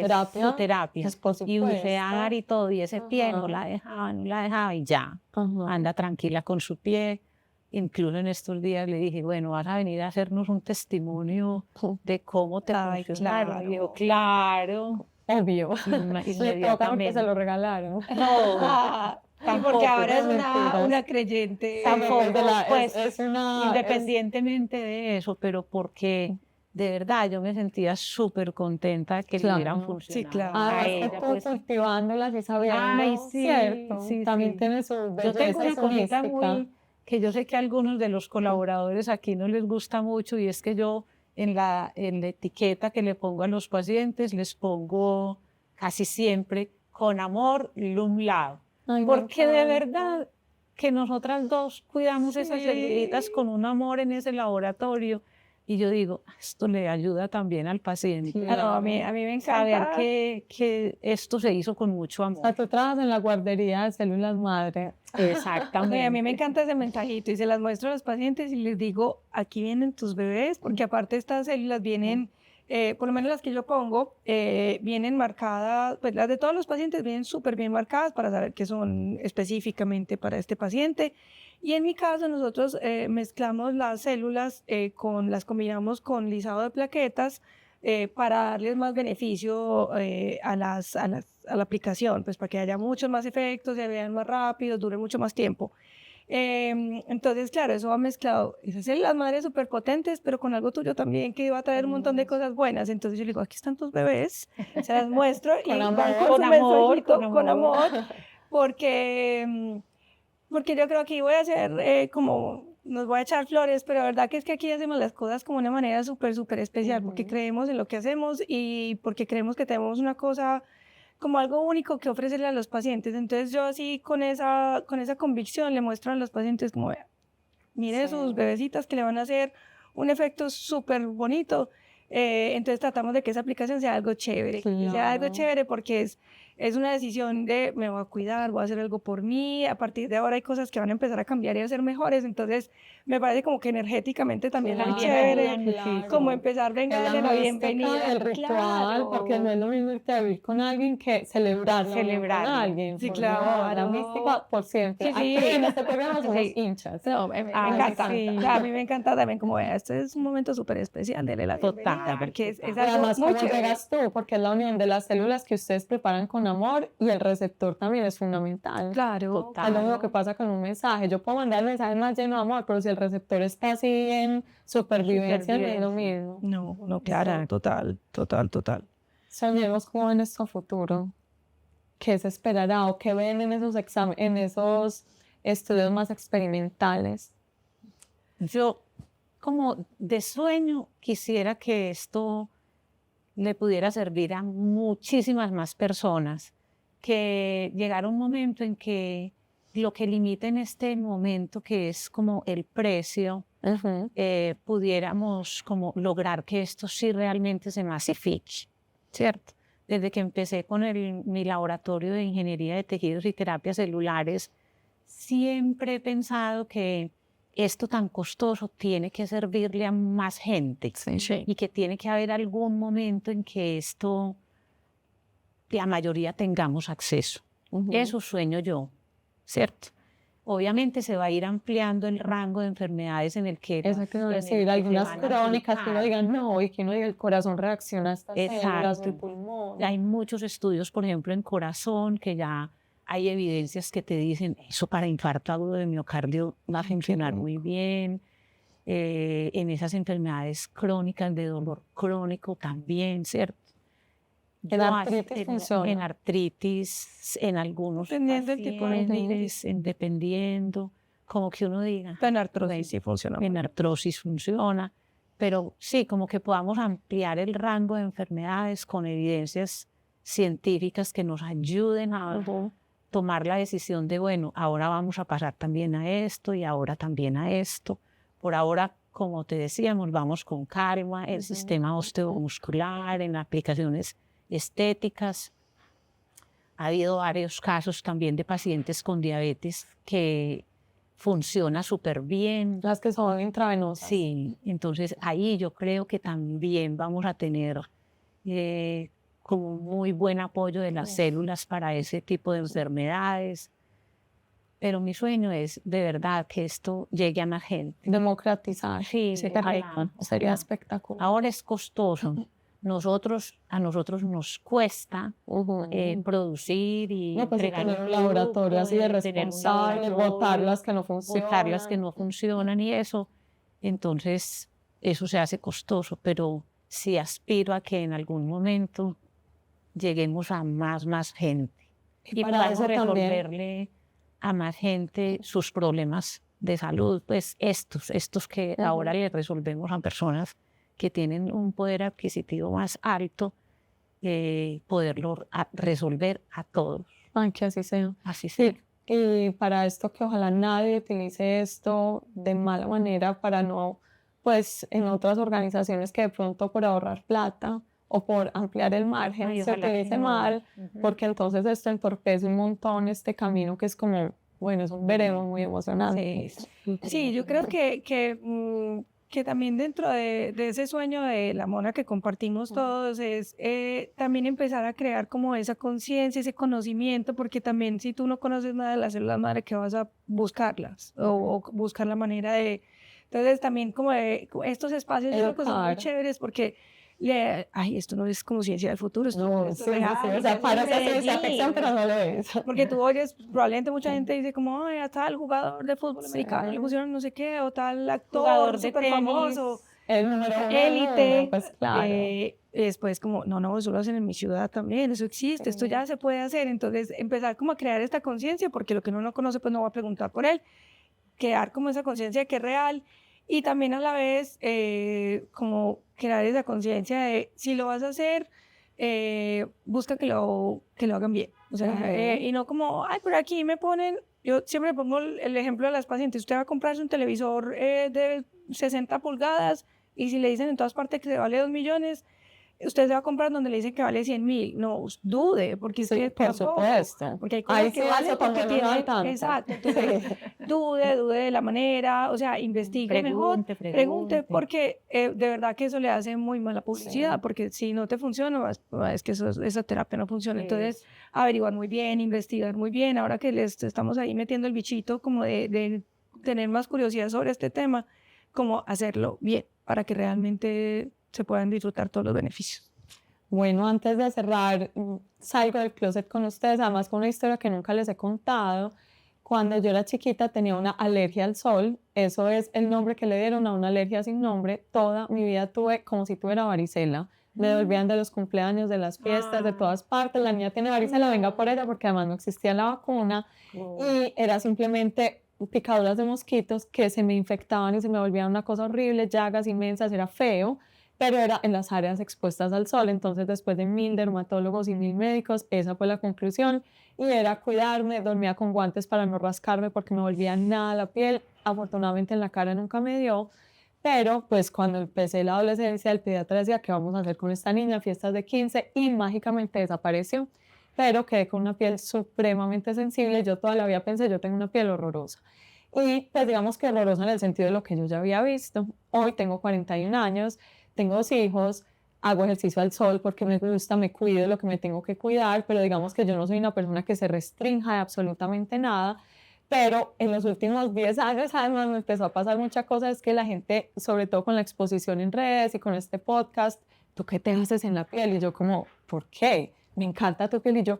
terapia. Es y bucear y todo, y ese pie no la dejaba y ya. Anda tranquila con su pie. Incluso en estos días le dije, bueno, vas a venir a hacernos un testimonio de cómo te funciona. Y digo, claro. Obvio. Le toca porque se lo regalaron. No. Porque ahora es una creyente. Tampoco, pues, independientemente de eso, pero porque de verdad yo me sentía súper contenta de que le hubieran funcionado. Sí, claro. A ella, pues, cultivándolas y sabiendo, ay, sí, ¿cierto? Sí, también sí. tiene su belleza. Yo tengo una cosita que yo sé que a algunos de los colaboradores aquí no les gusta mucho, y es que yo en la etiqueta que le pongo a los pacientes les pongo casi siempre con amor, Lum Lab, Ay, me porque de encanta. verdad que nosotras dos cuidamos esas Sí. hernitas con un amor en ese laboratorio, y yo digo, esto le ayuda también al paciente. Sí. Ah, no, a mí me encanta. Saber que esto se hizo con mucho O amor. sea, tú trabajas en la guardería de células madre. Exactamente. A mí me encanta ese mensajito y se las muestro a los pacientes y les digo, aquí vienen tus bebés, porque aparte estas células vienen, por lo menos las que yo pongo, vienen marcadas, pues las de todos los pacientes vienen súper bien marcadas para saber que son específicamente para este paciente. Y en mi caso nosotros mezclamos las células, las combinamos con lisado de plaquetas para darles más beneficio a la aplicación, pues para que haya muchos más efectos, se vean más rápidos, dure mucho más tiempo. Entonces, claro, eso va mezclado, esas células madres súper potentes, pero con algo tuyo también que va a traer un montón de cosas buenas. Entonces yo le digo, aquí están tus bebés, se las muestro y Con amor, van con con su amor, mensajito, con amor. porque yo creo que voy a hacer como, nos voy a echar flores, pero la verdad que es que aquí hacemos las cosas como una manera súper especial, porque creemos en lo que hacemos y porque creemos que tenemos una cosa como algo único que ofrecerle a los pacientes. Entonces yo así con esa convicción le muestro a los pacientes como, vea, mire sus bebecitas que le van a hacer un efecto súper bonito. Entonces tratamos de que esa aplicación sea algo chévere, que sea algo Claro. chévere porque es una decisión de me voy a cuidar, voy a hacer algo por mí, a partir de ahora hay cosas que van a empezar a cambiar y a ser mejores, entonces me parece como que energéticamente también es Claro, chévere, muchísimo. como empezar, venga, Es darle la la mística bienvenida. del ritual, porque no es lo mismo irte a vivir con alguien que celebrarlo con Celebrarlo. alguien. Sí, Por claro. Dios, la mística por siempre. Sí, sí. Aquí en este programa somos Sí. hinchas. No, me Ay, encanta. sí. O sea, a mí me encanta también como, vea, este es un momento súper especial, dele la Total, bienvenida, porque es Y algo además, muy ¿cómo chévere. llegas tú? Porque es la unión de las células que ustedes preparan con amor y el receptor también es fundamental. Claro, Es lo mismo que pasa con un mensaje. Yo puedo mandar el mensaje más lleno de amor, pero si el receptor está así en supervivencia, no es lo mismo. No, Clara, total. Soñemos como en nuestro futuro. ¿Qué se esperará o qué ven en esos en esos estudios más experimentales? Yo, como de sueño, quisiera que esto le pudiera servir a muchísimas más personas, que llegara un momento en que lo que limita en este momento, que es como el precio, pudiéramos como lograr que esto sí realmente se masifique, ¿cierto? Desde que empecé con mi laboratorio de ingeniería de tejidos y terapias celulares, siempre he pensado que esto tan costoso tiene que servirle a más gente y que tiene que haber algún momento en que esto, la mayoría tengamos acceso. Eso sueño yo, ¿cierto? Obviamente se va a ir ampliando el rango de enfermedades en el que... Eso que no en el decir, que algunas se van a crónicas que uno aplicar. diga no, y que uno diga el corazón reacciona a estas células, Exacto. el pulmón. Hay muchos estudios, por ejemplo, en corazón, que ya hay evidencias que te dicen eso para infarto agudo de miocardio va a funcionar muy bien. En esas enfermedades crónicas de dolor crónico también, ¿cierto? En artritis funciona. En artritis, en algunos Dependiendo del tipo de pacientes, dependiendo, como que uno diga. En artrosis sí funciona. En artrosis funciona, pero sí, como que podamos ampliar el rango de enfermedades con evidencias científicas que nos ayuden a tomar la decisión de, bueno, ahora vamos a pasar también a esto y ahora también a esto. Por ahora, como te decíamos, vamos con calma, el sistema osteomuscular, en aplicaciones estéticas. Ha habido varios casos también de pacientes con diabetes que funciona súper bien. Las que son intravenosas. Sí, entonces ahí yo creo que también vamos a tener como muy buen apoyo de las células para ese tipo de enfermedades. Pero mi sueño es de verdad que esto llegue a más gente. Democratizar. Sí, sería espectacular. Ahora es costoso. A nosotros nos cuesta producir y No, pues entregar tener un laboratorio así de responsable, botar las que no funcionan. botar las que no funcionan y eso. Entonces, eso se hace costoso, pero sí aspiro a que en algún momento lleguemos a más gente y para podamos eso también resolverle a más gente sus problemas de salud, pues estos que ahora le resolvemos a personas que tienen un poder adquisitivo más alto, poderlo resolver a todos. Ay, que así sea. Así sea. Y para esto que ojalá nadie utilice esto de mala manera para no, pues en otras organizaciones que de pronto por ahorrar plata o por ampliar el margen Ay, se ojalá que utilice no. mal, porque entonces esto entorpece un montón este camino que es como, bueno, es un veremos muy emocionante. Sí, yo creo que también dentro de ese sueño de la mona que compartimos todos es también empezar a crear como esa conciencia, ese conocimiento, porque también si tú no conoces nada de las células madre, ¿qué vas a buscarlas? O buscar la manera de... Entonces también como estos espacios yo creo que son muy Educar. chéveres porque... Ay, esto no es como ciencia del futuro, No, esto sí, es real, o sea, para hacer esa Medellín. afección, pero no lo es. Porque tú oyes, probablemente mucha gente dice como, ay, a tal jugador de fútbol americano le pusieron no sé qué, o tal actor Jugador de súper tenis. famoso, El número uno del élite. mundo, pues claro. Después como, no, eso lo hacen en mi ciudad también, eso existe, esto ya se puede hacer. Entonces, empezar como a crear esta conciencia, porque lo que uno no conoce, pues no va a preguntar por él. Crear como esa conciencia de que es real. Y también a la vez, como crear esa conciencia de, si lo vas a hacer, busca que lo hagan bien. O sea, y no como, ay, por aquí me ponen, yo siempre pongo el ejemplo de las pacientes, usted va a comprarse un televisor de 60 pulgadas y si le dicen en todas partes que se vale 2 millones, usted se va a comprar donde le dicen que vale 100.000. No, dude, porque es Sí, que por tampoco, supuesto. porque hay cosas Ahí que sí valen eso cuando porque no dan tienen, tanto. exacto, entonces dude de la manera, o sea, investigue mejor, pregunte, porque de verdad que eso le hace muy mala publicidad, porque si no te funciona, es que esa terapia no funciona. Entonces, averiguar muy bien, investigar muy bien, ahora que les estamos ahí metiendo el bichito como de tener más curiosidad sobre este tema, como hacerlo bien, para que realmente se puedan disfrutar todos los beneficios. Bueno, antes de cerrar, salgo del closet con ustedes, además con una historia que nunca les he contado. Cuando yo era chiquita tenía una alergia al sol, eso es el nombre que le dieron a una alergia sin nombre. Toda mi vida tuve como si tuviera varicela. Me devolvían de los cumpleaños, de las fiestas, de todas partes. La niña tiene varicela, venga por ella, porque además no existía la vacuna. Y era simplemente picaduras de mosquitos que se me infectaban y se me volvían una cosa horrible, llagas inmensas, era feo, pero era en las áreas expuestas al sol. Entonces, después de 1000 dermatólogos y 1000 médicos, esa fue la conclusión y era cuidarme, dormía con guantes para no rascarme porque me volvía nada la piel. Afortunadamente en la cara nunca me dio, pero pues cuando empecé la adolescencia, el pediatra decía, ¿qué vamos a hacer con esta niña? Fiestas de 15 y mágicamente desapareció, pero quedé con una piel supremamente sensible. Yo toda la vida pensé, yo tengo una piel horrorosa. Y pues digamos que horrorosa en el sentido de lo que yo ya había visto. Hoy tengo 41 años, tengo 2 hijos, hago ejercicio al sol porque me gusta, me cuido de lo que me tengo que cuidar, pero digamos que yo no soy una persona que se restrinja de absolutamente nada. Pero en los últimos 10 años, además, me empezó a pasar muchas cosas, es que la gente, sobre todo con la exposición en redes y con este podcast, ¿tú qué te haces en la piel? Y yo como, ¿por qué? Me encanta tu piel. Y yo,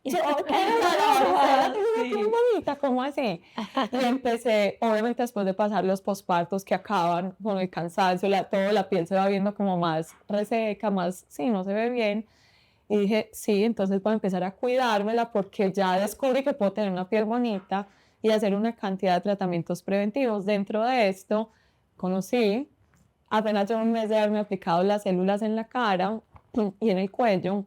qué bonita, ¿cómo así? Y empecé, obviamente después de pasar los pospartos que acaban con el cansancio, toda la piel se va viendo como más reseca, más, sí, no se ve bien. Y dije, sí, entonces voy a empezar a cuidármela porque ya descubrí que puedo tener una piel bonita y hacer una cantidad de tratamientos preventivos. Dentro de esto, conocí, apenas llevo un mes de haberme aplicado las células en la cara y en el cuello,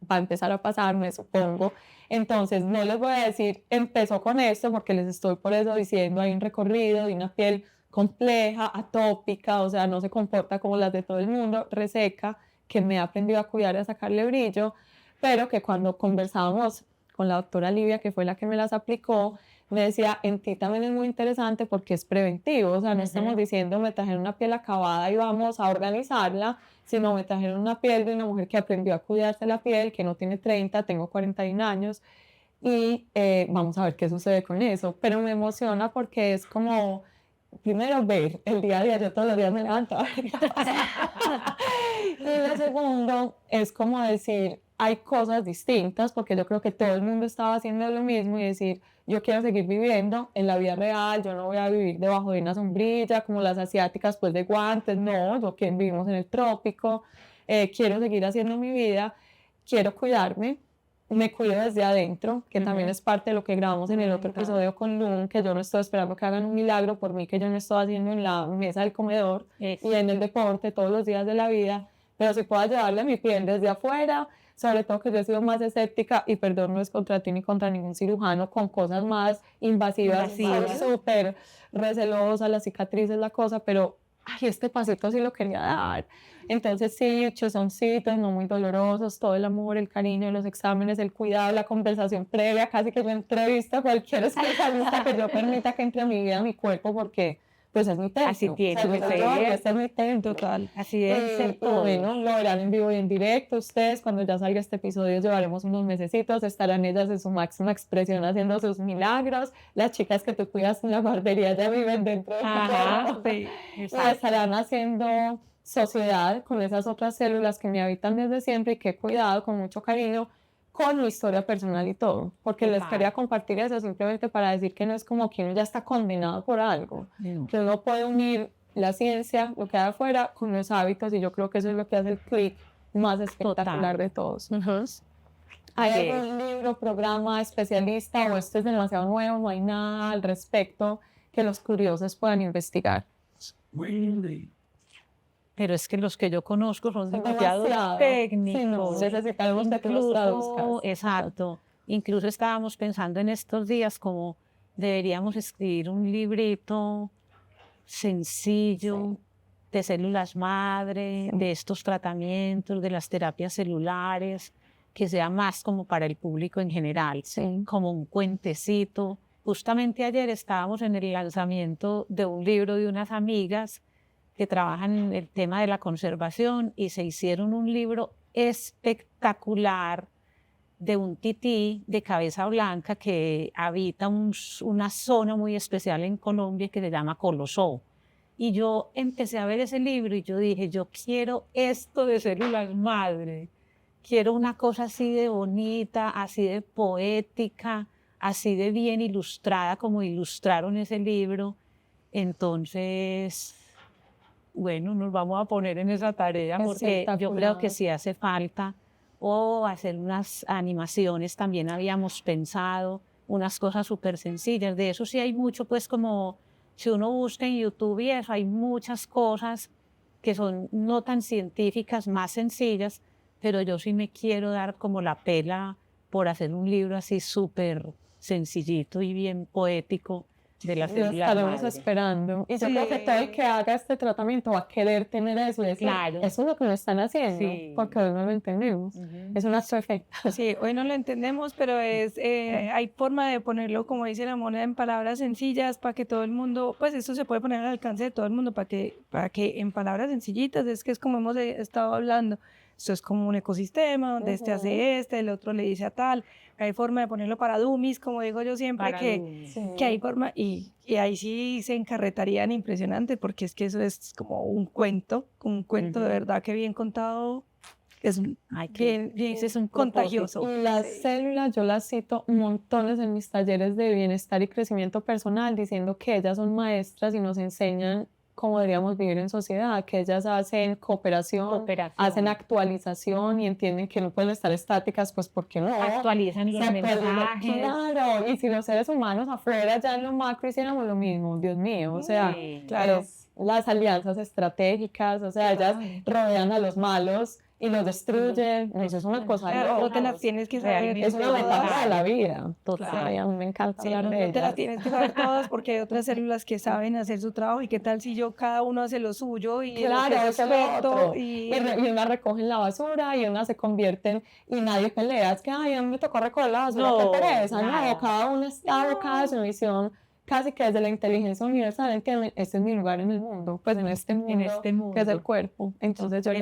va a empezar a pasarme, supongo. Entonces, no les voy a decir, empezó con esto, porque les estoy por eso diciendo, hay un recorrido de una piel compleja, atópica, o sea, no se comporta como las de todo el mundo, reseca, que me he aprendido a cuidar y a sacarle brillo, pero que cuando conversábamos con la doctora Livia, que fue la que me las aplicó, me decía, en ti también es muy interesante porque es preventivo, o sea, no estamos diciendo me trajeron una piel acabada y vamos a organizarla, sino me trajeron una piel de una mujer que aprendió a cuidarse la piel, que no tiene 30, tengo 41 años, y vamos a ver qué sucede con eso. Pero me emociona porque es como, primero, ver el día a día, yo todos los días me levanto a ver qué pasa. Y lo segundo es como decir, hay cosas distintas, porque yo creo que todo el mundo estaba haciendo lo mismo y decir, yo quiero seguir viviendo en la vida real, yo no voy a vivir debajo de una sombrilla como las asiáticas, pues de guantes, no, yo que vivimos en el trópico, quiero seguir haciendo mi vida, quiero cuidarme, me cuido desde adentro, que también es parte de lo que grabamos en el otro episodio con Lum, que yo no estoy esperando que hagan un milagro por mí, que yo no estoy haciendo en la mesa del comedor y en el deporte todos los días de la vida, pero sí puedo ayudarle a mi piel desde afuera, sobre todo que yo he sido más escéptica, y perdón, no es contra ti ni contra ningún cirujano, con cosas más invasivas, súper recelosas, las cicatrices, la cosa, pero ay, este pasito sí lo quería dar. Entonces sí, chozoncitos, no muy dolorosos, todo el amor, el cariño, los exámenes, el cuidado, la conversación previa, casi que yo entrevisto a cualquier especialista que yo permita que entre a mi vida, a mi cuerpo, porque pues es mi templo. Así tiene que ser. Es mi templo. Total. Así debe ser todo. Bueno, lo verán en vivo y en directo ustedes. Cuando ya salga este episodio llevaremos unos mesecitos, estarán ellas en su máxima expresión haciendo sus milagros. Las chicas que tú cuidas en la barbería ya viven dentro de Sí, y estarán haciendo sociedad con esas otras células que me habitan desde siempre y que he cuidado con mucho cariño, con mi historia personal y todo, porque les quería compartir eso simplemente para decir que no es como que uno ya está condenado por algo, que uno puede unir la ciencia, lo que hay afuera, con los hábitos, y yo creo que eso es lo que hace el clic más espectacular de todos. ¿Hay algún libro, programa, especialista, o esto es demasiado nuevo, no hay nada al respecto que los curiosos puedan investigar? Pero es que los que yo conozco son demasiado técnicos. Sí, no, necesitamos que los traduzcas. Exacto. Incluso estábamos pensando en estos días como deberíamos escribir un librito sencillo de células madre, de estos tratamientos, de las terapias celulares, que sea más como para el público en general, como un cuentecito. Justamente ayer estábamos en el lanzamiento de un libro de unas amigas que trabajan en el tema de la conservación y se hicieron un libro espectacular de un tití de cabeza blanca que habita una zona muy especial en Colombia que se llama Colosó. Y yo empecé a ver ese libro y yo dije, yo quiero esto de células madre, quiero una cosa así de bonita, así de poética, así de bien ilustrada como ilustraron ese libro. Entonces, bueno, nos vamos a poner en esa tarea porque yo creo que sí hace falta, o hacer unas animaciones, también habíamos pensado, unas cosas súper sencillas. De eso sí hay mucho, pues como si uno busca en YouTube y eso, hay muchas cosas que son no tan científicas, más sencillas, pero yo sí me quiero dar como la pela por hacer un libro así súper sencillito y bien poético de las células madre. Estaremos esperando. Y yo creo que todo el que haga este tratamiento va a querer tener eso. Claro. Eso es lo que nos están haciendo, porque hoy no lo entendemos. Es un acto de fe. Sí, hoy no lo entendemos, pero hay forma de ponerlo, como dice la moneda, en palabras sencillas para que todo el mundo, pues esto se puede poner al alcance de todo el mundo, para que en palabras sencillitas, es que es como hemos estado hablando. Esto es como un ecosistema donde este hace el otro le dice a tal. Hay forma de ponerlo para dummies, como digo yo siempre, que hay forma, y ahí sí se encarretarían impresionante, porque es que eso es como un cuento de verdad que bien contado, es es un contagioso. Y las células, yo las cito montones en mis talleres de bienestar y crecimiento personal, diciendo que ellas son maestras y nos enseñan cómo deberíamos vivir en sociedad, que ellas hacen cooperación, hacen actualización y entienden que no pueden estar estáticas, pues porque no. Actualizan los mensajes. Claro, y si los seres humanos afuera ya en lo macro hiciéramos lo mismo, Dios mío, o sea, claro, las alianzas estratégicas, o sea, ellas rodean a los malos y los destruyen, eso es una cosa no te las tienes que saber, es una metáfora de la vida, total, a mí me encanta hablar de ellas. Te las tienes que saber todas porque hay otras células que saben hacer su trabajo, y qué tal si cada uno hace lo suyo y claro, es perfecto y unas recogen la basura y unas se convierten y nadie pelea, es que ay, a mí me tocó recoger la basura, qué pereza, no, cada uno está abocado a su misión. Casi que desde la inteligencia universal entienden, este es mi lugar en el mundo, pues en este mundo, que es el cuerpo. Entonces yo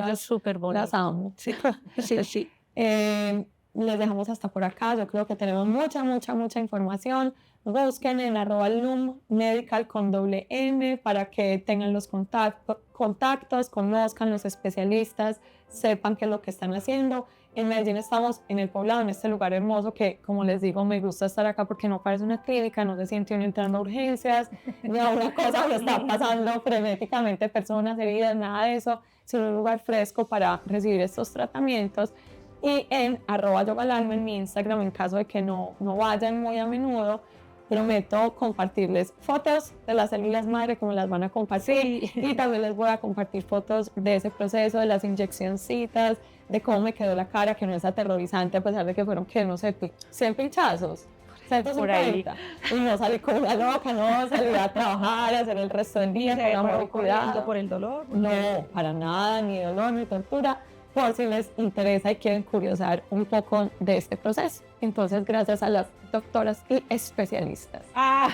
las amo. Sí. Les dejamos hasta por acá. Yo creo que tenemos mucha información. Busquen en @LumMedical con doble M para que tengan los contactos, conozcan los especialistas, sepan qué es lo que están haciendo. En Medellín estamos en El Poblado, en este lugar hermoso que, como les digo, me gusta estar acá porque no parece una clínica, no se siente uno entrando a urgencias, ni a una cosa que está pasando frenéticamente, personas heridas, nada de eso. Es un lugar fresco para recibir estos tratamientos. Y en @yogalalma en mi Instagram, en caso de que no vayan muy a menudo, prometo compartirles fotos de las células madre, como las van a compartir, y también les voy a compartir fotos de ese proceso, de las inyeccioncitas, de cómo me quedó la cara, que no es aterrorizante, a pesar de que fueron, que no sé, 100 pinchazos, 150, y no salí como una loca, no, salí a trabajar, a hacer el resto del día, con cuidado. ¿Por el dolor? No, para nada, ni dolor, ni tortura, por si les interesa y quieren curiosar un poco de este proceso. Entonces, gracias a las doctoras y especialistas, a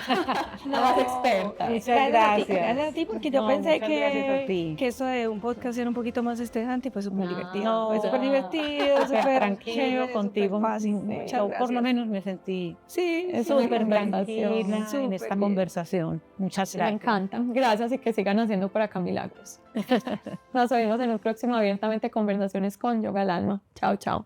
las expertas. Muchas gracias. Gracias a ti, porque yo pensé muchas gracias a ti. que esto de un podcast era un poquito más estresante y fue súper divertido. No, Fue súper divertido, súper súper tranquilo chévere, contigo. súper fácil. Yo por lo menos me sentí súper tranquila en esta conversación. Muchas Me gracias. encanta. Gracias y que sigan haciendo por acá milagros. Nos vemos en el próximo Abiertamente Conversaciones con Yoga al Alma. Chao, chao.